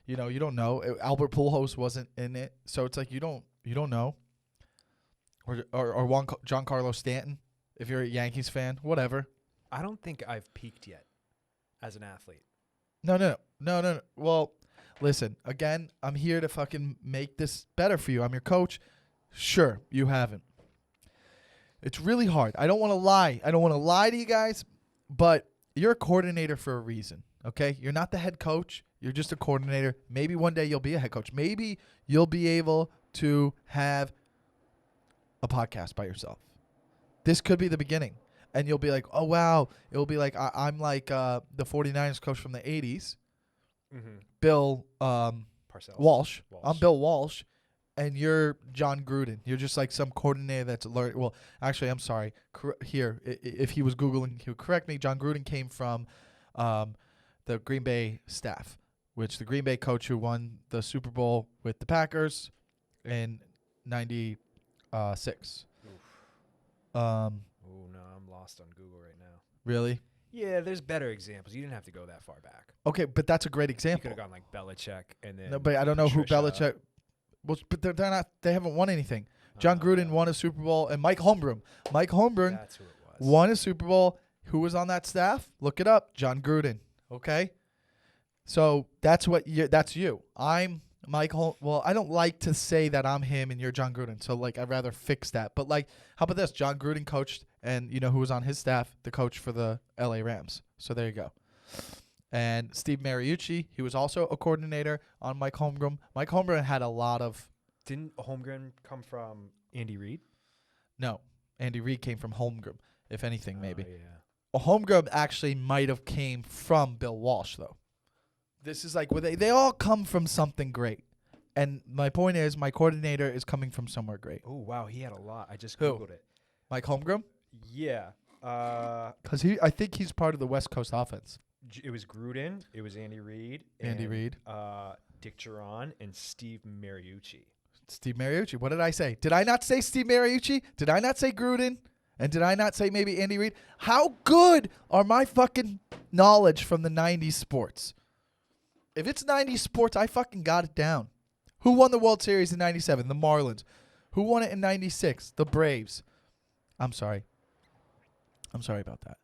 Speaker 1: you don't know. Albert Pujols wasn't in it. So it's like you don't know. Or Giancarlo Stanton, if you're a Yankees fan, whatever.
Speaker 2: I don't think I've peaked yet as an athlete.
Speaker 1: No. Well, listen, again, I'm here to fucking make this better for you. I'm your coach. Sure, you haven't. It's really hard. I don't want to lie. I don't want to lie to you guys, but you're a coordinator for a reason, okay? You're not the head coach. You're just a coordinator. Maybe one day you'll be a head coach. Maybe you'll be able to have a podcast by yourself. This could be the beginning. And you'll be like, oh, wow. It'll be like I'm like the 49ers coach from the 80s, Bill Walsh. I'm Bill Walsh, and you're John Gruden. You're just like some coordinator that's learned. Well, actually, I'm sorry. Here, if he was Googling, he would correct me. John Gruden came from the Green Bay staff, which the Green Bay coach who won the Super Bowl with the Packers in 96.
Speaker 2: Oh, no, I'm lost on Google right now.
Speaker 1: Really?
Speaker 2: Yeah, there's better examples. You didn't have to go that far back.
Speaker 1: Okay, but that's a great example.
Speaker 2: You could have gone like Belichick and then.
Speaker 1: No, but I don't know who Belichick. Well, but they're not. They haven't won anything. John Gruden won a Super Bowl, and Mike Holmgren. That's who it was. Won a Super Bowl. Who was on that staff? Look it up. John Gruden. Okay. So that's you. I'm Mike Well, I don't like to say that I'm him and you're John Gruden. So like I'd rather fix that. But like, how about this? John Gruden coached, and you know who was on his staff? The coach for the LA Rams. So there you go. And Steve Mariucci, he was also a coordinator on Mike Holmgren. Mike Holmgren had a lot of.
Speaker 2: Didn't Holmgren come from Andy Reid? No,
Speaker 1: Andy Reid came from Holmgren. If anything, maybe.
Speaker 2: Yeah.
Speaker 1: Holmgren actually might have came from Bill Walsh though. This is like they all come from something great. And my point is, my coordinator is coming from somewhere great.
Speaker 2: Oh, wow. He had a lot. I just Googled it.
Speaker 1: Mike Holmgren?
Speaker 2: Yeah.
Speaker 1: Because I think he's part of the West Coast offense.
Speaker 2: It was Gruden. It was Andy Reid. Dick Geron, and Steve Mariucci.
Speaker 1: Steve Mariucci. What did I say? Did I not say Steve Mariucci? Did I not say Gruden? And did I not say maybe Andy Reid? How good are my fucking knowledge from the 90s sports? If it's 90s sports, I fucking got it down. Who won the World Series in 97? The Marlins. Who won it in 96? The Braves. I'm sorry about that.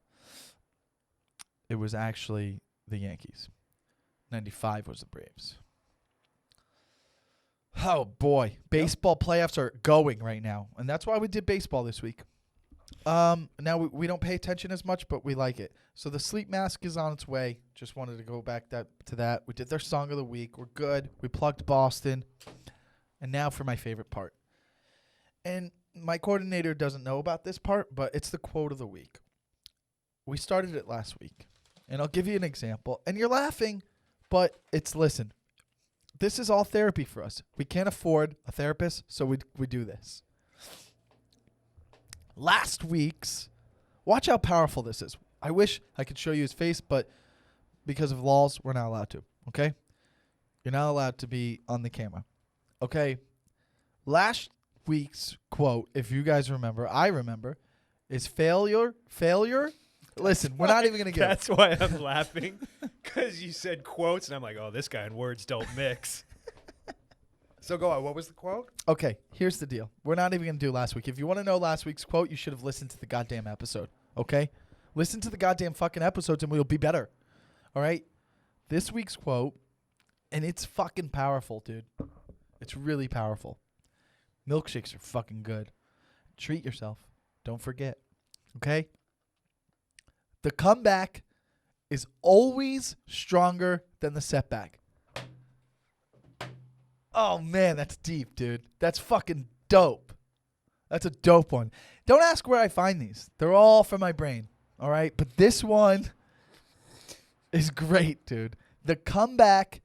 Speaker 1: It was actually the Yankees. 95 was the Braves. Oh, boy. Baseball playoffs are going right now. And that's why we did baseball this week. Now we don't pay attention as much, but we like it. So the sleep mask is on its way. Just wanted to go back to that. We did their song of the week. We're good. We plugged Boston. And now for my favorite part. And my coordinator doesn't know about this part, but it's the quote of the week. We started it last week. And I'll give you an example. And you're laughing, but listen. This is all therapy for us. We can't afford a therapist, so we do this. Last week's, watch how powerful this is. I wish I could show you his face, but because of laws, we're not allowed to, okay? You're not allowed to be on the camera, okay? Last week's quote, if you guys remember, I remember, is failure. Listen, we're not even going to get
Speaker 2: That's why I'm laughing, because you said quotes, and I'm like, oh, this guy and words don't mix. So go on. What was the quote?
Speaker 1: Okay, here's the deal. We're not even going to do last week. If you want to know last week's quote, you should have listened to the goddamn episode, okay? Listen to the goddamn fucking episodes and we'll be better, all right? This week's quote, and it's fucking powerful, dude. It's really powerful. Milkshakes are fucking good. Treat yourself. Don't forget, okay? The comeback is always stronger than the setback. Oh, man, that's deep, dude. That's fucking dope. That's a dope one. Don't ask where I find these. They're all from my brain, all right? But this one is great, dude. The comeback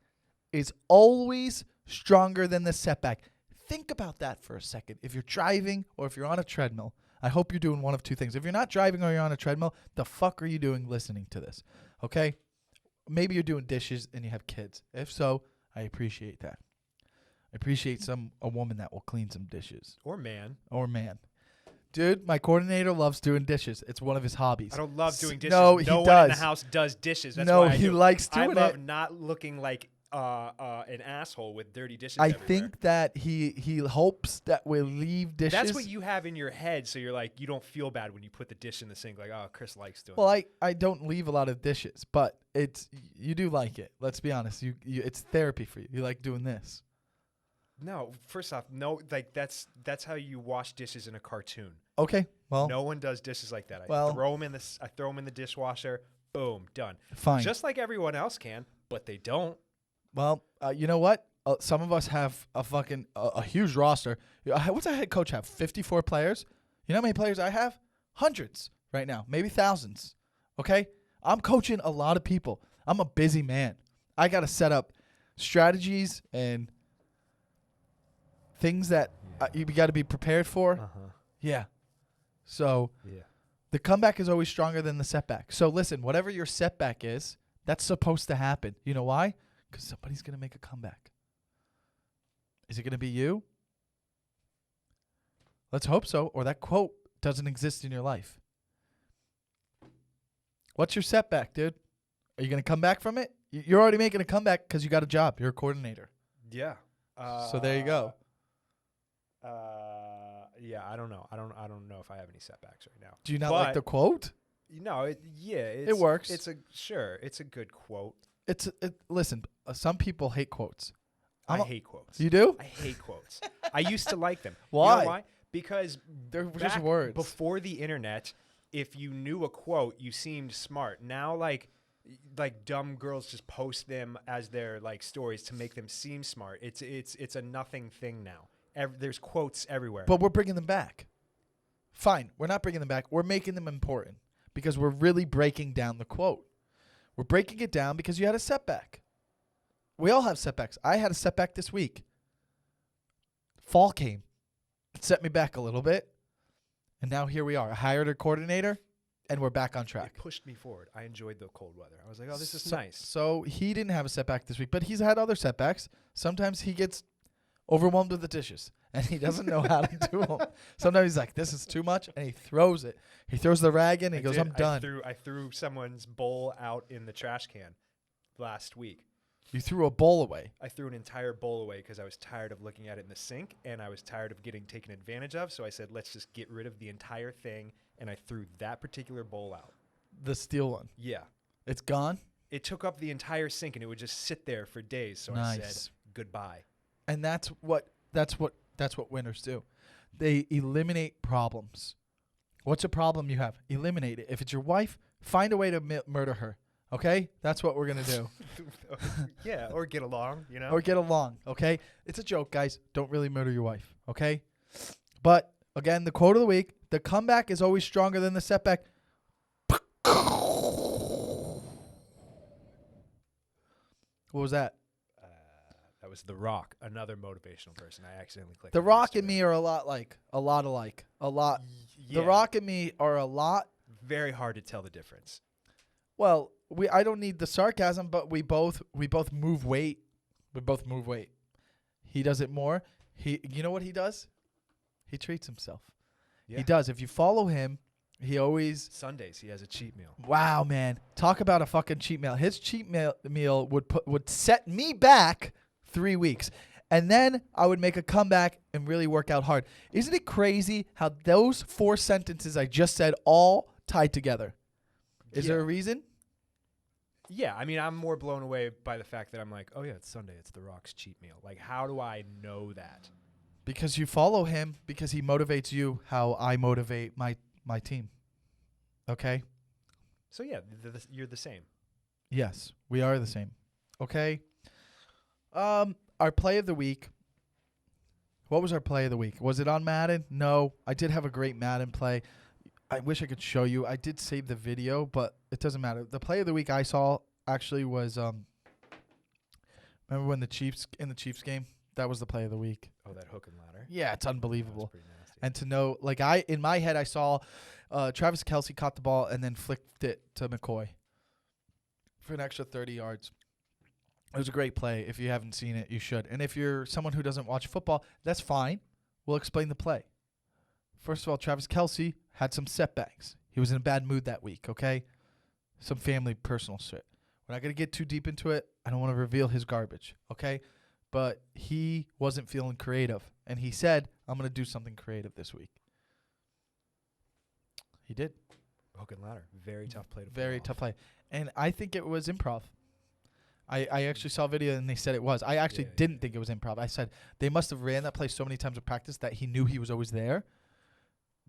Speaker 1: is always stronger than the setback. Think about that for a second. If you're driving or if you're on a treadmill, I hope you're doing one of two things. If you're not driving or you're on a treadmill, the fuck are you doing listening to this? Okay? Maybe you're doing dishes and you have kids. If so, I appreciate that. I appreciate a woman that will clean some dishes.
Speaker 2: Or man.
Speaker 1: Dude, my coordinator loves doing dishes. It's one of his hobbies.
Speaker 2: I don't love doing dishes.
Speaker 1: No, he
Speaker 2: one
Speaker 1: does.
Speaker 2: in the house does dishes. That's
Speaker 1: no,
Speaker 2: why
Speaker 1: he likes doing it.
Speaker 2: I love not looking like an asshole with dirty dishes
Speaker 1: I
Speaker 2: everywhere.
Speaker 1: think that he hopes that we'll leave dishes.
Speaker 2: That's what you have in your head, so you're like, you don't feel bad when you put the dish in the sink. Like, oh, Chris likes doing.
Speaker 1: Well,
Speaker 2: that.
Speaker 1: I don't leave a lot of dishes, but you do like it. Let's be honest. You it's therapy for you. You like doing this.
Speaker 2: No, first off, no, like that's how you wash dishes in a cartoon.
Speaker 1: Okay, well,
Speaker 2: no one does dishes like that. I throw them in the dishwasher. Boom, done.
Speaker 1: Fine.
Speaker 2: Just like everyone else can, but they don't.
Speaker 1: Well, you know what? Some of us have a fucking a huge roster. What's our head coach have? 54 players. You know how many players I have? Hundreds right now, maybe thousands. Okay, I'm coaching a lot of people. I'm a busy man. I got to set up strategies and things that you got to be prepared for. Yeah. So the comeback is always stronger than the setback. So listen, whatever your setback is, that's supposed to happen. You know why? Because somebody's going to make a comeback. Is it going to be you? Let's hope so, or that quote doesn't exist in your life. What's your setback, dude? Are you going to come back from it? You're already making a comeback because you got a job. You're a coordinator.
Speaker 2: Yeah.
Speaker 1: So there you go.
Speaker 2: Yeah, I don't know. I don't know if I have any setbacks right now.
Speaker 1: Do you not like the quote?
Speaker 2: No,
Speaker 1: it works.
Speaker 2: It's a good quote.
Speaker 1: Listen, some people hate quotes.
Speaker 2: I hate quotes.
Speaker 1: You do?
Speaker 2: I hate quotes. I used to like them.
Speaker 1: Why?
Speaker 2: You know why? Because
Speaker 1: they're just words.
Speaker 2: Before the internet, if you knew a quote, you seemed smart. Now, like dumb girls just post them as their like stories to make them seem smart. It's a nothing thing now. There's quotes everywhere.
Speaker 1: But we're bringing them back. Fine, we're not bringing them back. We're making them important because we're really breaking down the quote. We're breaking it down because you had a setback. We all have setbacks. I had a setback this week. Fall came. It set me back a little bit. And now here we are. I hired a coordinator, and we're back on track.
Speaker 2: It pushed me forward. I enjoyed the cold weather. I was like, oh, this is nice.
Speaker 1: So he didn't have a setback this week, but he's had other setbacks. Sometimes he gets overwhelmed with the dishes, and he doesn't know how to do them. Sometimes he's like, this is too much, and he throws it. He throws the rag in, and he goes, I'm done.
Speaker 2: I threw someone's bowl out in the trash can last week.
Speaker 1: You threw a bowl away.
Speaker 2: I threw an entire bowl away because I was tired of looking at it in the sink, and I was tired of getting taken advantage of, so I said, let's just get rid of the entire thing, and I threw that particular bowl out.
Speaker 1: The steel one?
Speaker 2: Yeah.
Speaker 1: It's gone?
Speaker 2: It took up the entire sink, and it would just sit there for days, so I said, goodbye.
Speaker 1: And that's what winners do. They eliminate problems. What's a problem you have? Eliminate it. If it's your wife, find a way to murder her. Okay? That's what we're going to do.
Speaker 2: Yeah, or get along, you know?
Speaker 1: Or get along, okay? It's a joke, guys. Don't really murder your wife, okay? But, again, the quote of the week, the comeback is always stronger than the setback. What was that?
Speaker 2: That was The Rock, another motivational person. I accidentally clicked.
Speaker 1: The Rock and me are a lot alike. Yeah. The Rock and me are a lot.
Speaker 2: Very hard to tell the difference.
Speaker 1: Well, I don't need the sarcasm, but we both move weight. We both move weight. He does it more. You know what he does? He treats himself.
Speaker 2: Yeah.
Speaker 1: He does. If you follow him, he always
Speaker 2: Sundays he has a cheat meal.
Speaker 1: Wow, man. Talk about a fucking cheat meal. His cheat meal would set me back 3 weeks. And then I would make a comeback and really work out hard. Isn't it crazy how those 4 sentences I just said all tied together? Is there a reason?
Speaker 2: Yeah, I mean, I'm more blown away by the fact that I'm like, oh yeah, it's Sunday, it's The Rock's cheat meal. Like, how do I know that?
Speaker 1: Because you follow him, because he motivates you how I motivate my team. Okay?
Speaker 2: So yeah, you're the same.
Speaker 1: Yes, we are the same. Okay? Our play of the week. What was our play of the week? Was it on Madden? No. I did have a great Madden play. I wish I could show you. I did save the video, but it doesn't matter. The play of the week I saw actually was remember when the Chiefs game? That was the play of the week.
Speaker 2: Oh, that hook and ladder?
Speaker 1: Yeah, it's unbelievable.
Speaker 2: Pretty nasty.
Speaker 1: And to know, like in my head I saw Travis Kelce caught the ball and then flicked it to McCoy for an extra 30 yards. It was a great play. If you haven't seen it, you should. And if you're someone who doesn't watch football, that's fine. We'll explain the play. First of all, Travis Kelce had some setbacks. He was in a bad mood that week, okay? Some family personal shit. We're not going to get too deep into it. I don't want to reveal his garbage, okay? But he wasn't feeling creative. And he said, I'm going to do something creative this week. He did.
Speaker 2: Hook and ladder. Very tough play to
Speaker 1: Very
Speaker 2: pull
Speaker 1: tough
Speaker 2: off.
Speaker 1: play. And I think it was improv. I actually saw a video and they said it was. I actually didn't think it was improv. I said they must have ran that play so many times in practice that he knew he was always there.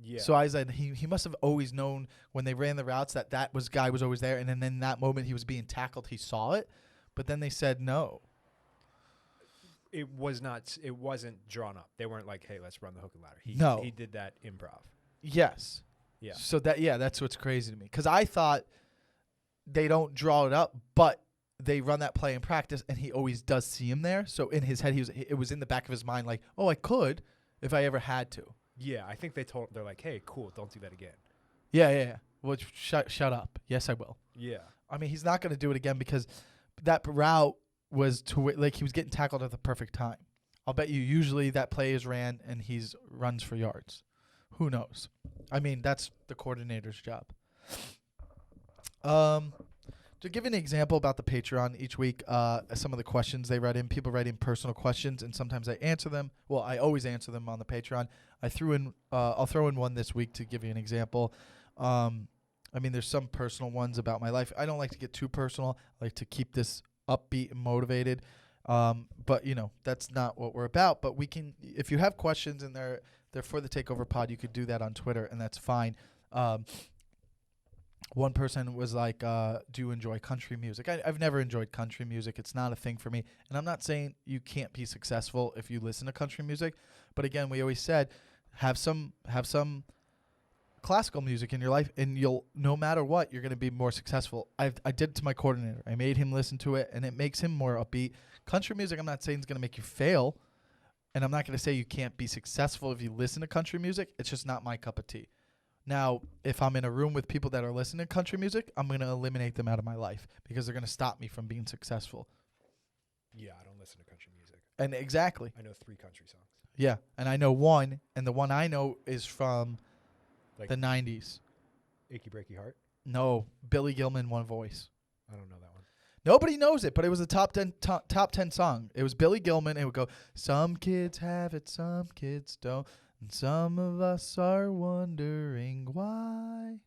Speaker 2: Yeah.
Speaker 1: So I said he must have always known when they ran the routes that guy was always there. And then in that moment he was being tackled, he saw it. But then they said no.
Speaker 2: It wasn't drawn up. They weren't like, hey, let's run the hook and ladder. He did that improv.
Speaker 1: Yes.
Speaker 2: Yeah.
Speaker 1: So that's what's crazy to me. Because I thought they don't draw it up, but they run that play in practice, and he always does see him there. So in his head, it was in the back of his mind, like, oh, I could if I ever had to.
Speaker 2: Yeah, I think they're like, hey, cool, don't do that again.
Speaker 1: Yeah. Well, shut up. Yes, I will.
Speaker 2: Yeah.
Speaker 1: I mean, he's not going to do it again because that route was he was getting tackled at the perfect time. I'll bet you usually that play is ran and he's runs for yards. Who knows? I mean, that's the coordinator's job. To give an example about the Patreon each week, some of the questions they write in, people write in personal questions, and sometimes I answer them. Well, I always answer them on the Patreon. I'll throw in one this week to give you an example. I mean, there's some personal ones about my life. I don't like to get too personal. I like to keep this upbeat and motivated. But that's not what we're about. But we can, if you have questions and they're for the Takeover Pod, you could do that on Twitter, and that's fine. One person was like, do you enjoy country music? I've never enjoyed country music. It's not a thing for me. And I'm not saying you can't be successful if you listen to country music. But again, we always said, have some classical music in your life, and no matter what, you're going to be more successful. I did it to my coordinator. I made him listen to it, and it makes him more upbeat. Country music, I'm not saying it's going to make you fail. And I'm not going to say you can't be successful if you listen to country music. It's just not my cup of tea. Now, if I'm in a room with people that are listening to country music, I'm going to eliminate them out of my life because they're going to stop me from being successful.
Speaker 2: Yeah, I don't listen to country music.
Speaker 1: And exactly.
Speaker 2: I know 3 country songs.
Speaker 1: Yeah, and I know one, and the one I know is from the 90s.
Speaker 2: Achy Breaky Heart?
Speaker 1: No, Billy Gilman, One Voice.
Speaker 2: I don't know that one.
Speaker 1: Nobody knows it, but it was a top 10 song. It was Billy Gilman, and it would go, some kids have it, some kids don't. And some of us are wondering why.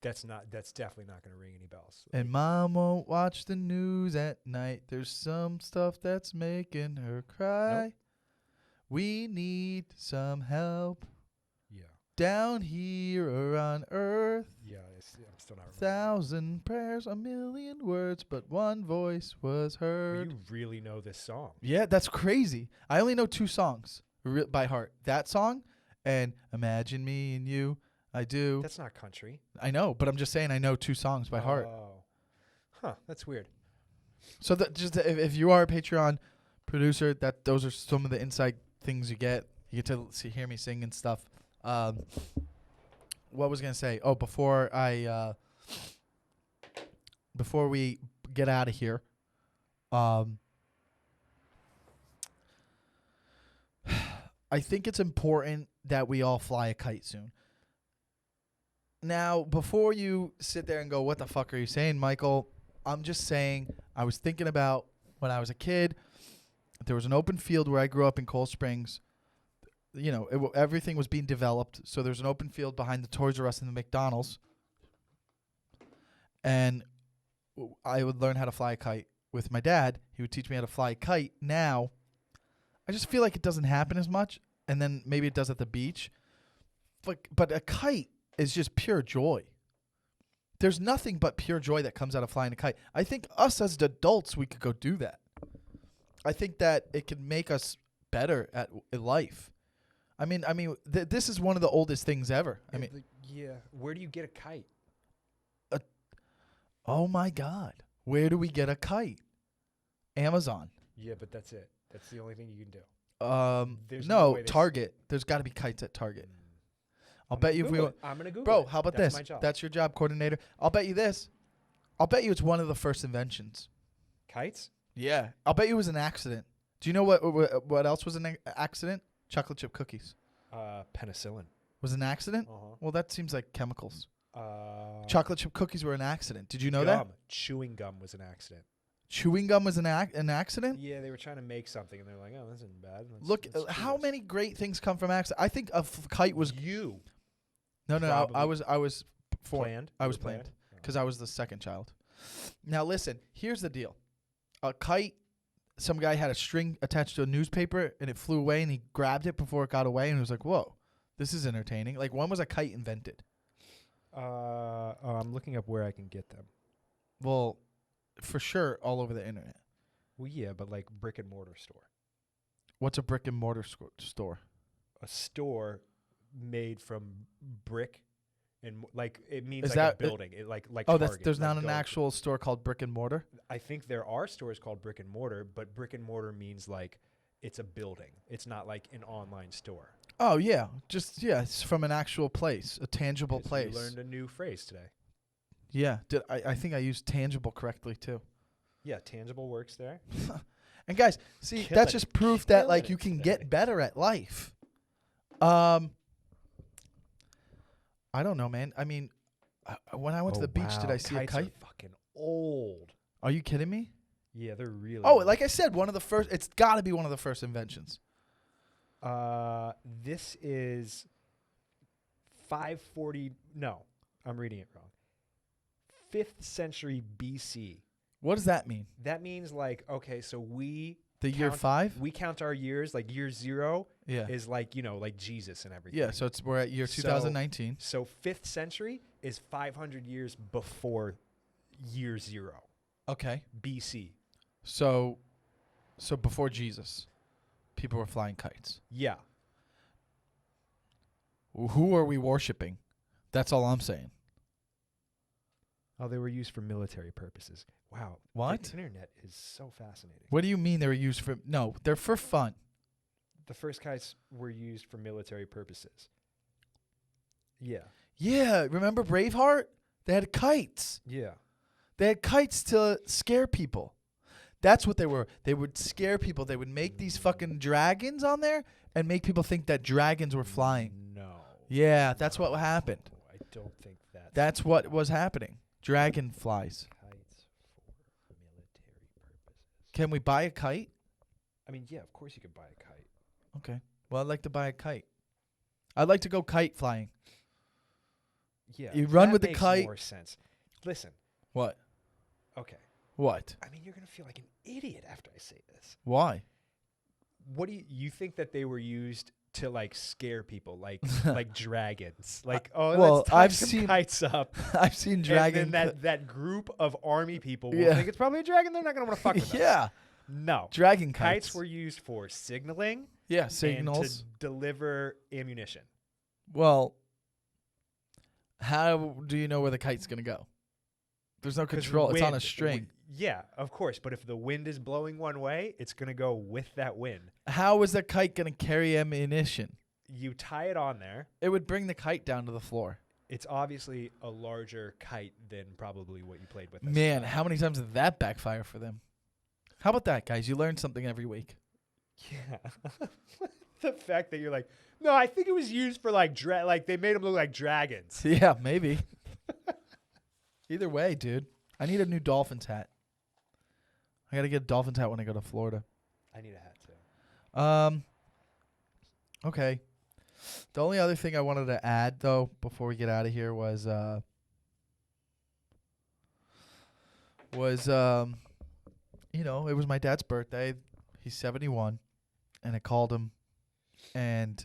Speaker 2: That's definitely not going to ring any bells.
Speaker 1: And Mom won't watch the news at night. There's some stuff that's making her cry.
Speaker 2: Nope.
Speaker 1: We need some help.
Speaker 2: Yeah.
Speaker 1: Down here or on earth.
Speaker 2: Yeah, I'm still not remembering.
Speaker 1: 1,000 prayers, 1,000,000 words, but one voice was heard.
Speaker 2: You really know this song.
Speaker 1: Yeah, that's crazy. I only know 2 songs by heart. That song and Imagine Me and You. I do.
Speaker 2: That's not country.
Speaker 1: I know, but I'm just saying I know 2 songs by heart.
Speaker 2: Oh. Huh, that's weird.
Speaker 1: So if you are a Patreon producer, those are some of the inside things you get. You get to hear me sing and stuff. What was I going to say? Oh, before we get out of here, I think it's important that we all fly a kite soon. Now, before you sit there and go, what the fuck are you saying, Michael? I'm just saying, I was thinking about when I was a kid, there was an open field where I grew up in Cold Springs. You know, everything was being developed. So there's an open field behind the Toys R Us and the McDonald's. And I would learn how to fly a kite with my dad. He would teach me how to fly a kite. Now, I just feel like it doesn't happen as much. And then maybe it does at the beach. But a kite is just pure joy. There's nothing but pure joy that comes out of flying a kite. I think us as adults, we could go do that. I think that it can make us better at life. I mean, this is one of the oldest things ever. I mean,
Speaker 2: yeah. Where do you get a kite?
Speaker 1: Oh my God, where do we get a kite? Amazon.
Speaker 2: Yeah, but that's it. That's the only thing you can do.
Speaker 1: There's no Target. There's got to be kites at Target. I'll bet you if we.
Speaker 2: I'm gonna Google.
Speaker 1: Bro,
Speaker 2: it.
Speaker 1: how about
Speaker 2: That's
Speaker 1: this?
Speaker 2: My job.
Speaker 1: That's your job, coordinator. I'll bet you this. I'll bet you it's one of the first inventions.
Speaker 2: Kites?
Speaker 1: Yeah. I'll bet you it was an accident. Do you know what else was an accident? Chocolate chip cookies.
Speaker 2: Penicillin.
Speaker 1: Was an accident?
Speaker 2: Uh-huh.
Speaker 1: Well, that seems like chemicals. Chocolate chip cookies were an accident. Did you know that?
Speaker 2: Chewing gum was an accident.
Speaker 1: Chewing gum was an accident?
Speaker 2: Yeah, they were trying to make something, and they're like, "Oh, this isn't bad."
Speaker 1: Look, how many great things come from accident? I think a kite was
Speaker 2: you.
Speaker 1: No, I was
Speaker 2: planned.
Speaker 1: I was planned because I was the second child. Now listen, here's the deal: a kite. Some guy had a string attached to a newspaper, and it flew away, and he grabbed it before it got away, and he was like, "Whoa, this is entertaining." Like, when was a kite invented?
Speaker 2: I'm looking up where I can get them.
Speaker 1: Well, for sure, all over the internet.
Speaker 2: Well, yeah, but like brick and mortar store.
Speaker 1: What's a brick and mortar store?
Speaker 2: A store made from brick, and like it means
Speaker 1: Is
Speaker 2: like
Speaker 1: that
Speaker 2: a building. It like
Speaker 1: oh,
Speaker 2: Target,
Speaker 1: there's
Speaker 2: like
Speaker 1: not an actual store called brick and mortar.
Speaker 2: I think there are stores called brick and mortar, but brick and mortar means like it's a building. It's not like an online store.
Speaker 1: Oh yeah, it's from an actual place, a tangible place.
Speaker 2: You learned a new phrase today.
Speaker 1: Yeah, I think I used tangible correctly too.
Speaker 2: Yeah, tangible works there.
Speaker 1: And guys, see, that's just proof that like you can get better at life. I don't know, man. I mean, when I went to the beach, did I see a kite?
Speaker 2: Are fucking old.
Speaker 1: Are you kidding me?
Speaker 2: Yeah, they're really.
Speaker 1: Oh,
Speaker 2: old.
Speaker 1: like I said, one of the first. It's got to be one of the first inventions.
Speaker 2: This is 540. No, I'm reading it wrong. 5th century BC.
Speaker 1: What does that mean?
Speaker 2: That means like, okay, so we
Speaker 1: year 5.
Speaker 2: We count our years. Like year 0
Speaker 1: yeah.
Speaker 2: is like like Jesus and everything.
Speaker 1: Yeah, so we're at year 2019.
Speaker 2: So 5th century is 500 years before year 0.
Speaker 1: Okay.
Speaker 2: BC.
Speaker 1: So before Jesus, people were flying kites.
Speaker 2: Yeah.
Speaker 1: Who are we worshiping? That's all I'm saying.
Speaker 2: Oh, they were used for military purposes. Wow.
Speaker 1: What?
Speaker 2: The internet is so fascinating.
Speaker 1: What do you mean they were used for? No, they're for fun.
Speaker 2: The first kites were used for military purposes. Yeah.
Speaker 1: Yeah, remember Braveheart? They had kites.
Speaker 2: Yeah.
Speaker 1: They had kites to scare people. That's what they were. They would scare people. They would make these fucking dragons on there and make people think that dragons were flying.
Speaker 2: No.
Speaker 1: Yeah, that's what happened.
Speaker 2: I don't think that.
Speaker 1: That's what was happening. Dragonflies.
Speaker 2: Kites for military purposes.
Speaker 1: Can we buy a kite?
Speaker 2: I mean, yeah, of course you could buy a kite.
Speaker 1: Okay. Well, I'd like to buy a kite. I'd like to go kite flying.
Speaker 2: Yeah.
Speaker 1: You run
Speaker 2: that
Speaker 1: with the
Speaker 2: makes
Speaker 1: kite.
Speaker 2: More sense. Listen.
Speaker 1: What?
Speaker 2: Okay.
Speaker 1: What?
Speaker 2: I mean, you're gonna feel like an idiot after I say this.
Speaker 1: Why?
Speaker 2: What do you think that they were used to like scare people, like like dragons? Like, let's tie some kites up.
Speaker 1: I've seen dragons.
Speaker 2: And then that group of army people will think it's probably a dragon. They're not gonna want to fuck with us.
Speaker 1: Yeah.
Speaker 2: No.
Speaker 1: Dragon
Speaker 2: kites were used for signaling.
Speaker 1: Yeah, signals.
Speaker 2: And to deliver ammunition.
Speaker 1: Well, how do you know where the kite's gonna go? There's no control. It's on a string.
Speaker 2: Yeah, of course. But if the wind is blowing one way, it's going to go with that wind.
Speaker 1: How is the kite going to carry ammunition?
Speaker 2: You tie it on there.
Speaker 1: It would bring the kite down to the floor.
Speaker 2: It's obviously a larger kite than probably what you played with.
Speaker 1: Man, how many times did that backfire for them? How about that, guys? You learn something every week.
Speaker 2: Yeah. The fact that you're like, no, I think it was used for like like they made them look like dragons.
Speaker 1: Yeah, maybe. Either way, dude. I need a new Dolphins hat. I got to get a Dolphins hat when I go to Florida.
Speaker 2: I need a hat too.
Speaker 1: Okay. The only other thing I wanted to add though before we get out of here was you know, it was my dad's birthday. He's 71 and I called him and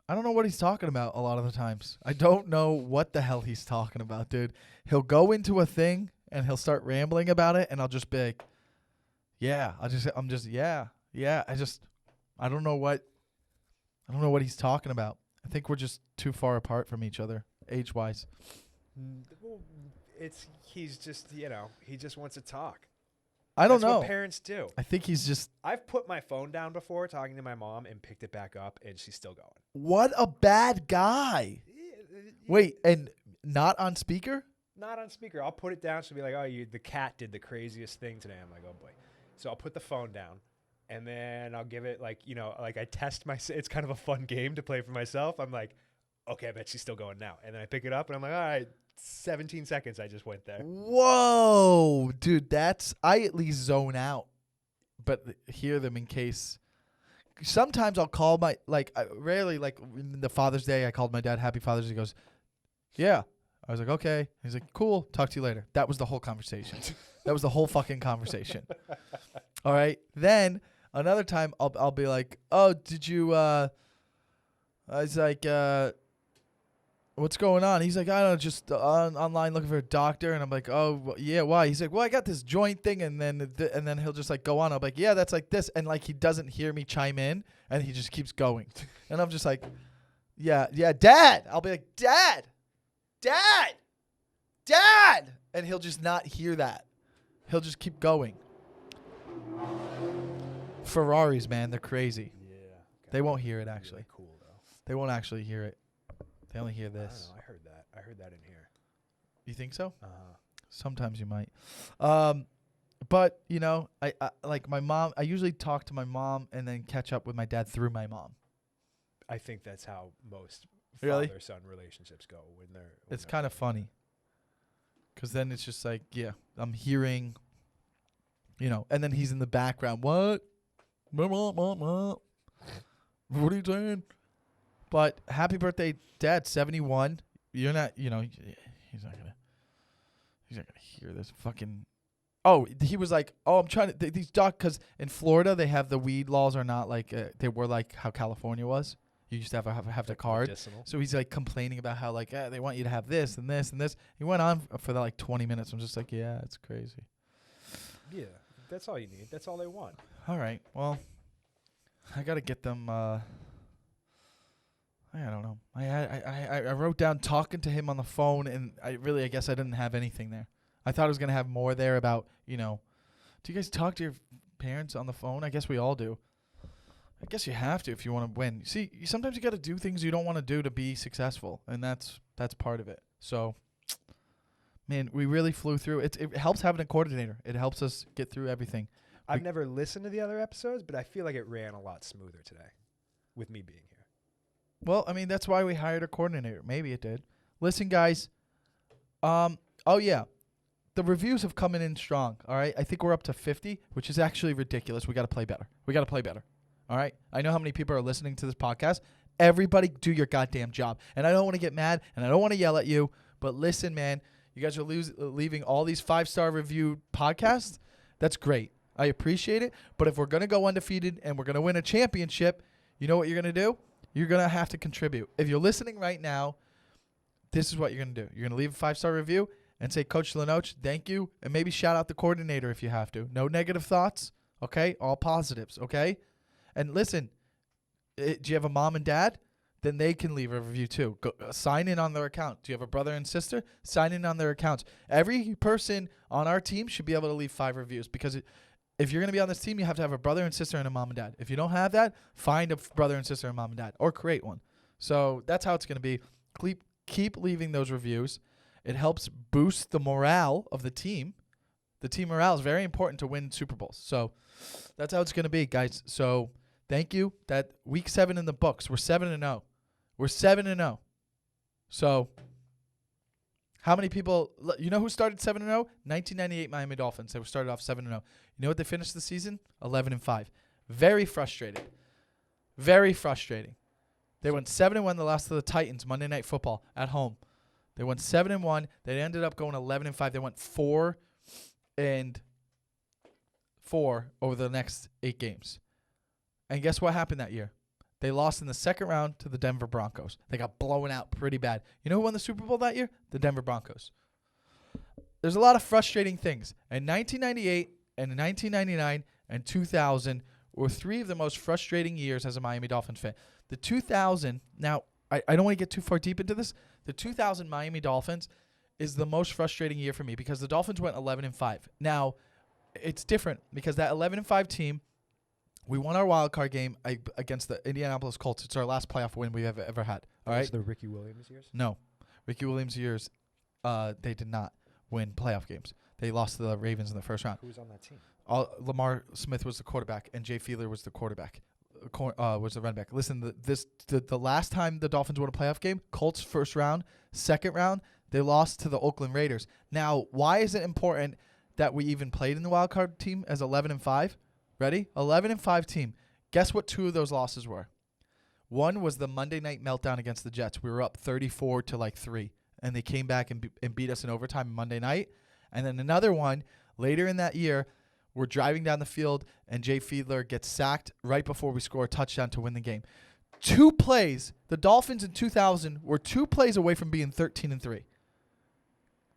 Speaker 1: I don't know what he's talking about a lot of the times. I don't know what the hell he's talking about, dude. He'll go into a thing and he'll start rambling about it and I'll just be like, yeah, I don't know what he's talking about. I think we're just too far apart from each other age-wise.
Speaker 2: Well, he's just, you know, he just wants to talk.
Speaker 1: I don't
Speaker 2: That's
Speaker 1: know.
Speaker 2: what parents do.
Speaker 1: I think he's just...
Speaker 2: I've put my phone down before talking to my mom and picked it back up, and she's still going.
Speaker 1: What a bad guy. Wait, and not on speaker?
Speaker 2: Not on speaker. I'll put it down. She'll be like, oh, the cat did the craziest thing today. I'm like, oh, boy. So I'll put the phone down, and then I'll give it, like, you know, like I test it's kind of a fun game to play for myself. I'm like, okay, I bet she's still going now. And then I pick it up, and I'm like, all right, 17 seconds I just went there.
Speaker 1: Whoa, dude, I at least zone out, but hear them in case. Sometimes I'll call rarely, like the Father's Day, I called my dad, Happy Father's Day. He goes, yeah. I was like, okay. He's like, cool, talk to you later. That was the whole conversation. That was the whole fucking conversation. All right. Then another time I'll be like, oh, did you, I was like, what's going on? He's like, I don't know, just online looking for a doctor. And I'm like, oh, yeah, why? He's like, well, I got this joint thing. And then he'll just like go on. I'm like, yeah, that's like this. And like he doesn't hear me chime in and he just keeps going. And I'm just like, yeah, Dad. I'll be like, Dad. And he'll just not hear that. He'll just keep going. Ferraris, man, they're crazy. Yeah. They won't hear it, actually.
Speaker 2: Really cool, though.
Speaker 1: They won't actually hear it. They only hear this.
Speaker 2: I don't know. I heard that in here.
Speaker 1: You think so?
Speaker 2: Uh-huh.
Speaker 1: Sometimes you might. But, you know, I like my mom. I usually talk to my mom and then catch up with my dad through my mom.
Speaker 2: I think that's how most father-son relationships go. It's
Speaker 1: kind of funny. Because then it's just like, yeah, I'm hearing, you know, and then he's in the background. What? What are you saying? But happy birthday, Dad, 71. You're not, you know, he's not gonna hear this fucking. Oh, he was like, oh, I'm trying to these because in Florida they have the weed laws are not like they were like how California was. You used to have the card.
Speaker 2: Medicinal.
Speaker 1: So he's like complaining about how like they want you to have this and this and this. He went on for like 20 minutes. I'm just like, yeah, it's crazy.
Speaker 2: Yeah, that's all you need. That's all they want.
Speaker 1: All right. Well, I got to get them. I don't know. I wrote down talking to him on the phone, and I guess I didn't have anything there. I thought I was going to have more there about, you know, do you guys talk to your parents on the phone? I guess we all do. I guess you have to if you want to win. See, sometimes you got to do things you don't want to do to be successful, and that's part of it. So, man, we really flew through. It helps having a coordinator. It helps us get through everything.
Speaker 2: I've never listened to the other episodes, but I feel like it ran a lot smoother today with me being here.
Speaker 1: Well, I mean, that's why we hired a coordinator. Maybe it did. Listen, guys. Oh, yeah. The reviews have come in strong, all right? I think we're up to 50, which is actually ridiculous. We got to play better. All right? I know how many people are listening to this podcast. Everybody do your goddamn job. And I don't want to get mad, and I don't want to yell at you, but listen, man, you guys are leaving all these 5-star review podcasts. That's great. I appreciate it. But if we're going to go undefeated and we're going to win a championship, you know what you're going to do? You're going to have to contribute. If you're listening right now, this is what you're going to do. You're going to leave a 5-star review and say, Coach Lenoci, thank you, and maybe shout out the coordinator if you have to. No negative thoughts, okay? All positives, okay? And listen, do you have a mom and dad? Then they can leave a review too. Go, sign in on their account. Do you have a brother and sister? Sign in on their accounts. Every person on our team should be able to leave 5 reviews because if you're going to be on this team, you have to have a brother and sister and a mom and dad. If you don't have that, find a brother and sister and mom and dad or create one. So that's how it's going to be. Keep leaving those reviews. It helps boost the morale of the team. The team morale is very important to win Super Bowls. So that's how it's going to be, guys. So thank you. That week 7 in the books. We're 7-0. We're 7-0. So how many people, you know who started 7-0? 1998 Miami Dolphins. They were started off 7-0. You know what they finished the season? 11-5. Very frustrated. Very frustrating. They went 7-1. They lost to the Titans Monday Night Football at home. They went 7-1. They ended up going 11-5. They went 4-4 over the next 8 games. And guess what happened that year? They lost in the second round to the Denver Broncos. They got blown out pretty bad. You know who won the Super Bowl that year? The Denver Broncos. There's a lot of frustrating things. And 1998 and 1999 and 2000 were 3 of the most frustrating years as a Miami Dolphins fan. The 2000, now, I don't want to get too far deep into this. The 2000 Miami Dolphins is the most frustrating year for me because the Dolphins went 11-5. Now, it's different because that 11-5 team, we won our wild card game against the Indianapolis Colts. It's our last playoff win we've ever had. All right.
Speaker 2: The Ricky Williams years?
Speaker 1: No, Ricky Williams years. They did not win playoff games. They lost to the Ravens in the first round.
Speaker 2: Who was on that team?
Speaker 1: Lamar Smith was the quarterback, and Jay Fiedler was the quarterback. Was the running back. Listen, the last time the Dolphins won a playoff game, Colts first round, second round, they lost to the Oakland Raiders. Now, why is it important that we even played in the wild card team as 11-5? Ready? 11-5 team. Guess what 2 of those losses were? One was the Monday night meltdown against the Jets. We were up 34-3, and they came back and beat us in overtime Monday night. And then another one later in that year, we're driving down the field, and Jay Fiedler gets sacked right before we score a touchdown to win the game. 2 plays. The Dolphins in 2000 were 2 plays away from being 13-3.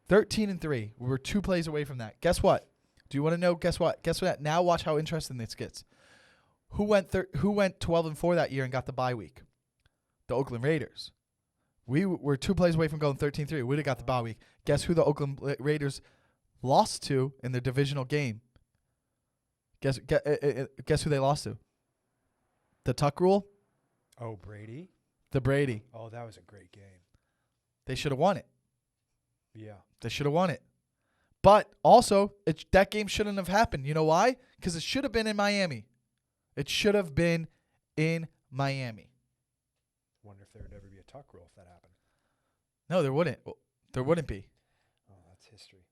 Speaker 1: 13-3. We were 2 plays away from that. Guess what? Do you want to know? Guess what? Guess what? Now watch how interesting this gets. Who went 12-4 that year and got the bye week? The Oakland Raiders. We were 2 plays away from going 13-3. We'd have got the bye week. Guess who the Oakland Raiders lost to in their divisional game? Guess who they lost to? The Tuck Rule.
Speaker 2: Oh, Brady?
Speaker 1: The Brady.
Speaker 2: Oh, that was a great game.
Speaker 1: They should have won it.
Speaker 2: Yeah.
Speaker 1: They should have won it. But also, that game shouldn't have happened. You know why? Because it should have been in Miami. It should have been in Miami.
Speaker 2: Wonder if there would ever be a Tuck Rule if that happened.
Speaker 1: No, there wouldn't. There wouldn't be.
Speaker 2: Oh, that's history.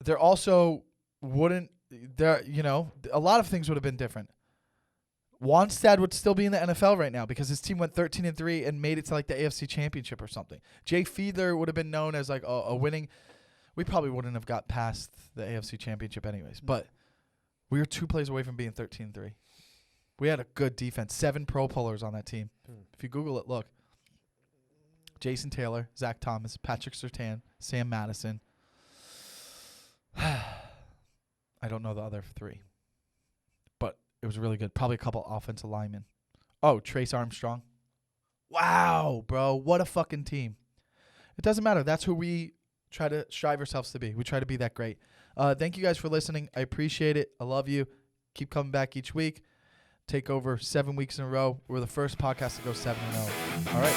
Speaker 1: There also wouldn't. There, a lot of things would have been different. Wanstad would still be in the NFL right now because his team went 13-3 and made it to like the AFC Championship or something. Jay Fiedler would have been known as like a winning. We probably wouldn't have got past the AFC Championship anyways, but we were 2 plays away from being 13-3. We had a good defense. 7 Pro Pullers on that team. If you Google it, look. Jason Taylor, Zach Thomas, Patrick Surtain, Sam Madison. I don't know the other 3. But it was really good. Probably a couple offensive linemen. Oh, Trace Armstrong. Wow, bro. What a fucking team. It doesn't matter. That's who we try to strive ourselves to be. We try to be that great. Thank you guys for listening. I appreciate it. I love you. Keep coming back each week. Takeover 7 weeks in a row. We're the first podcast to go 7-0. All right.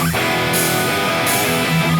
Speaker 1: See you later.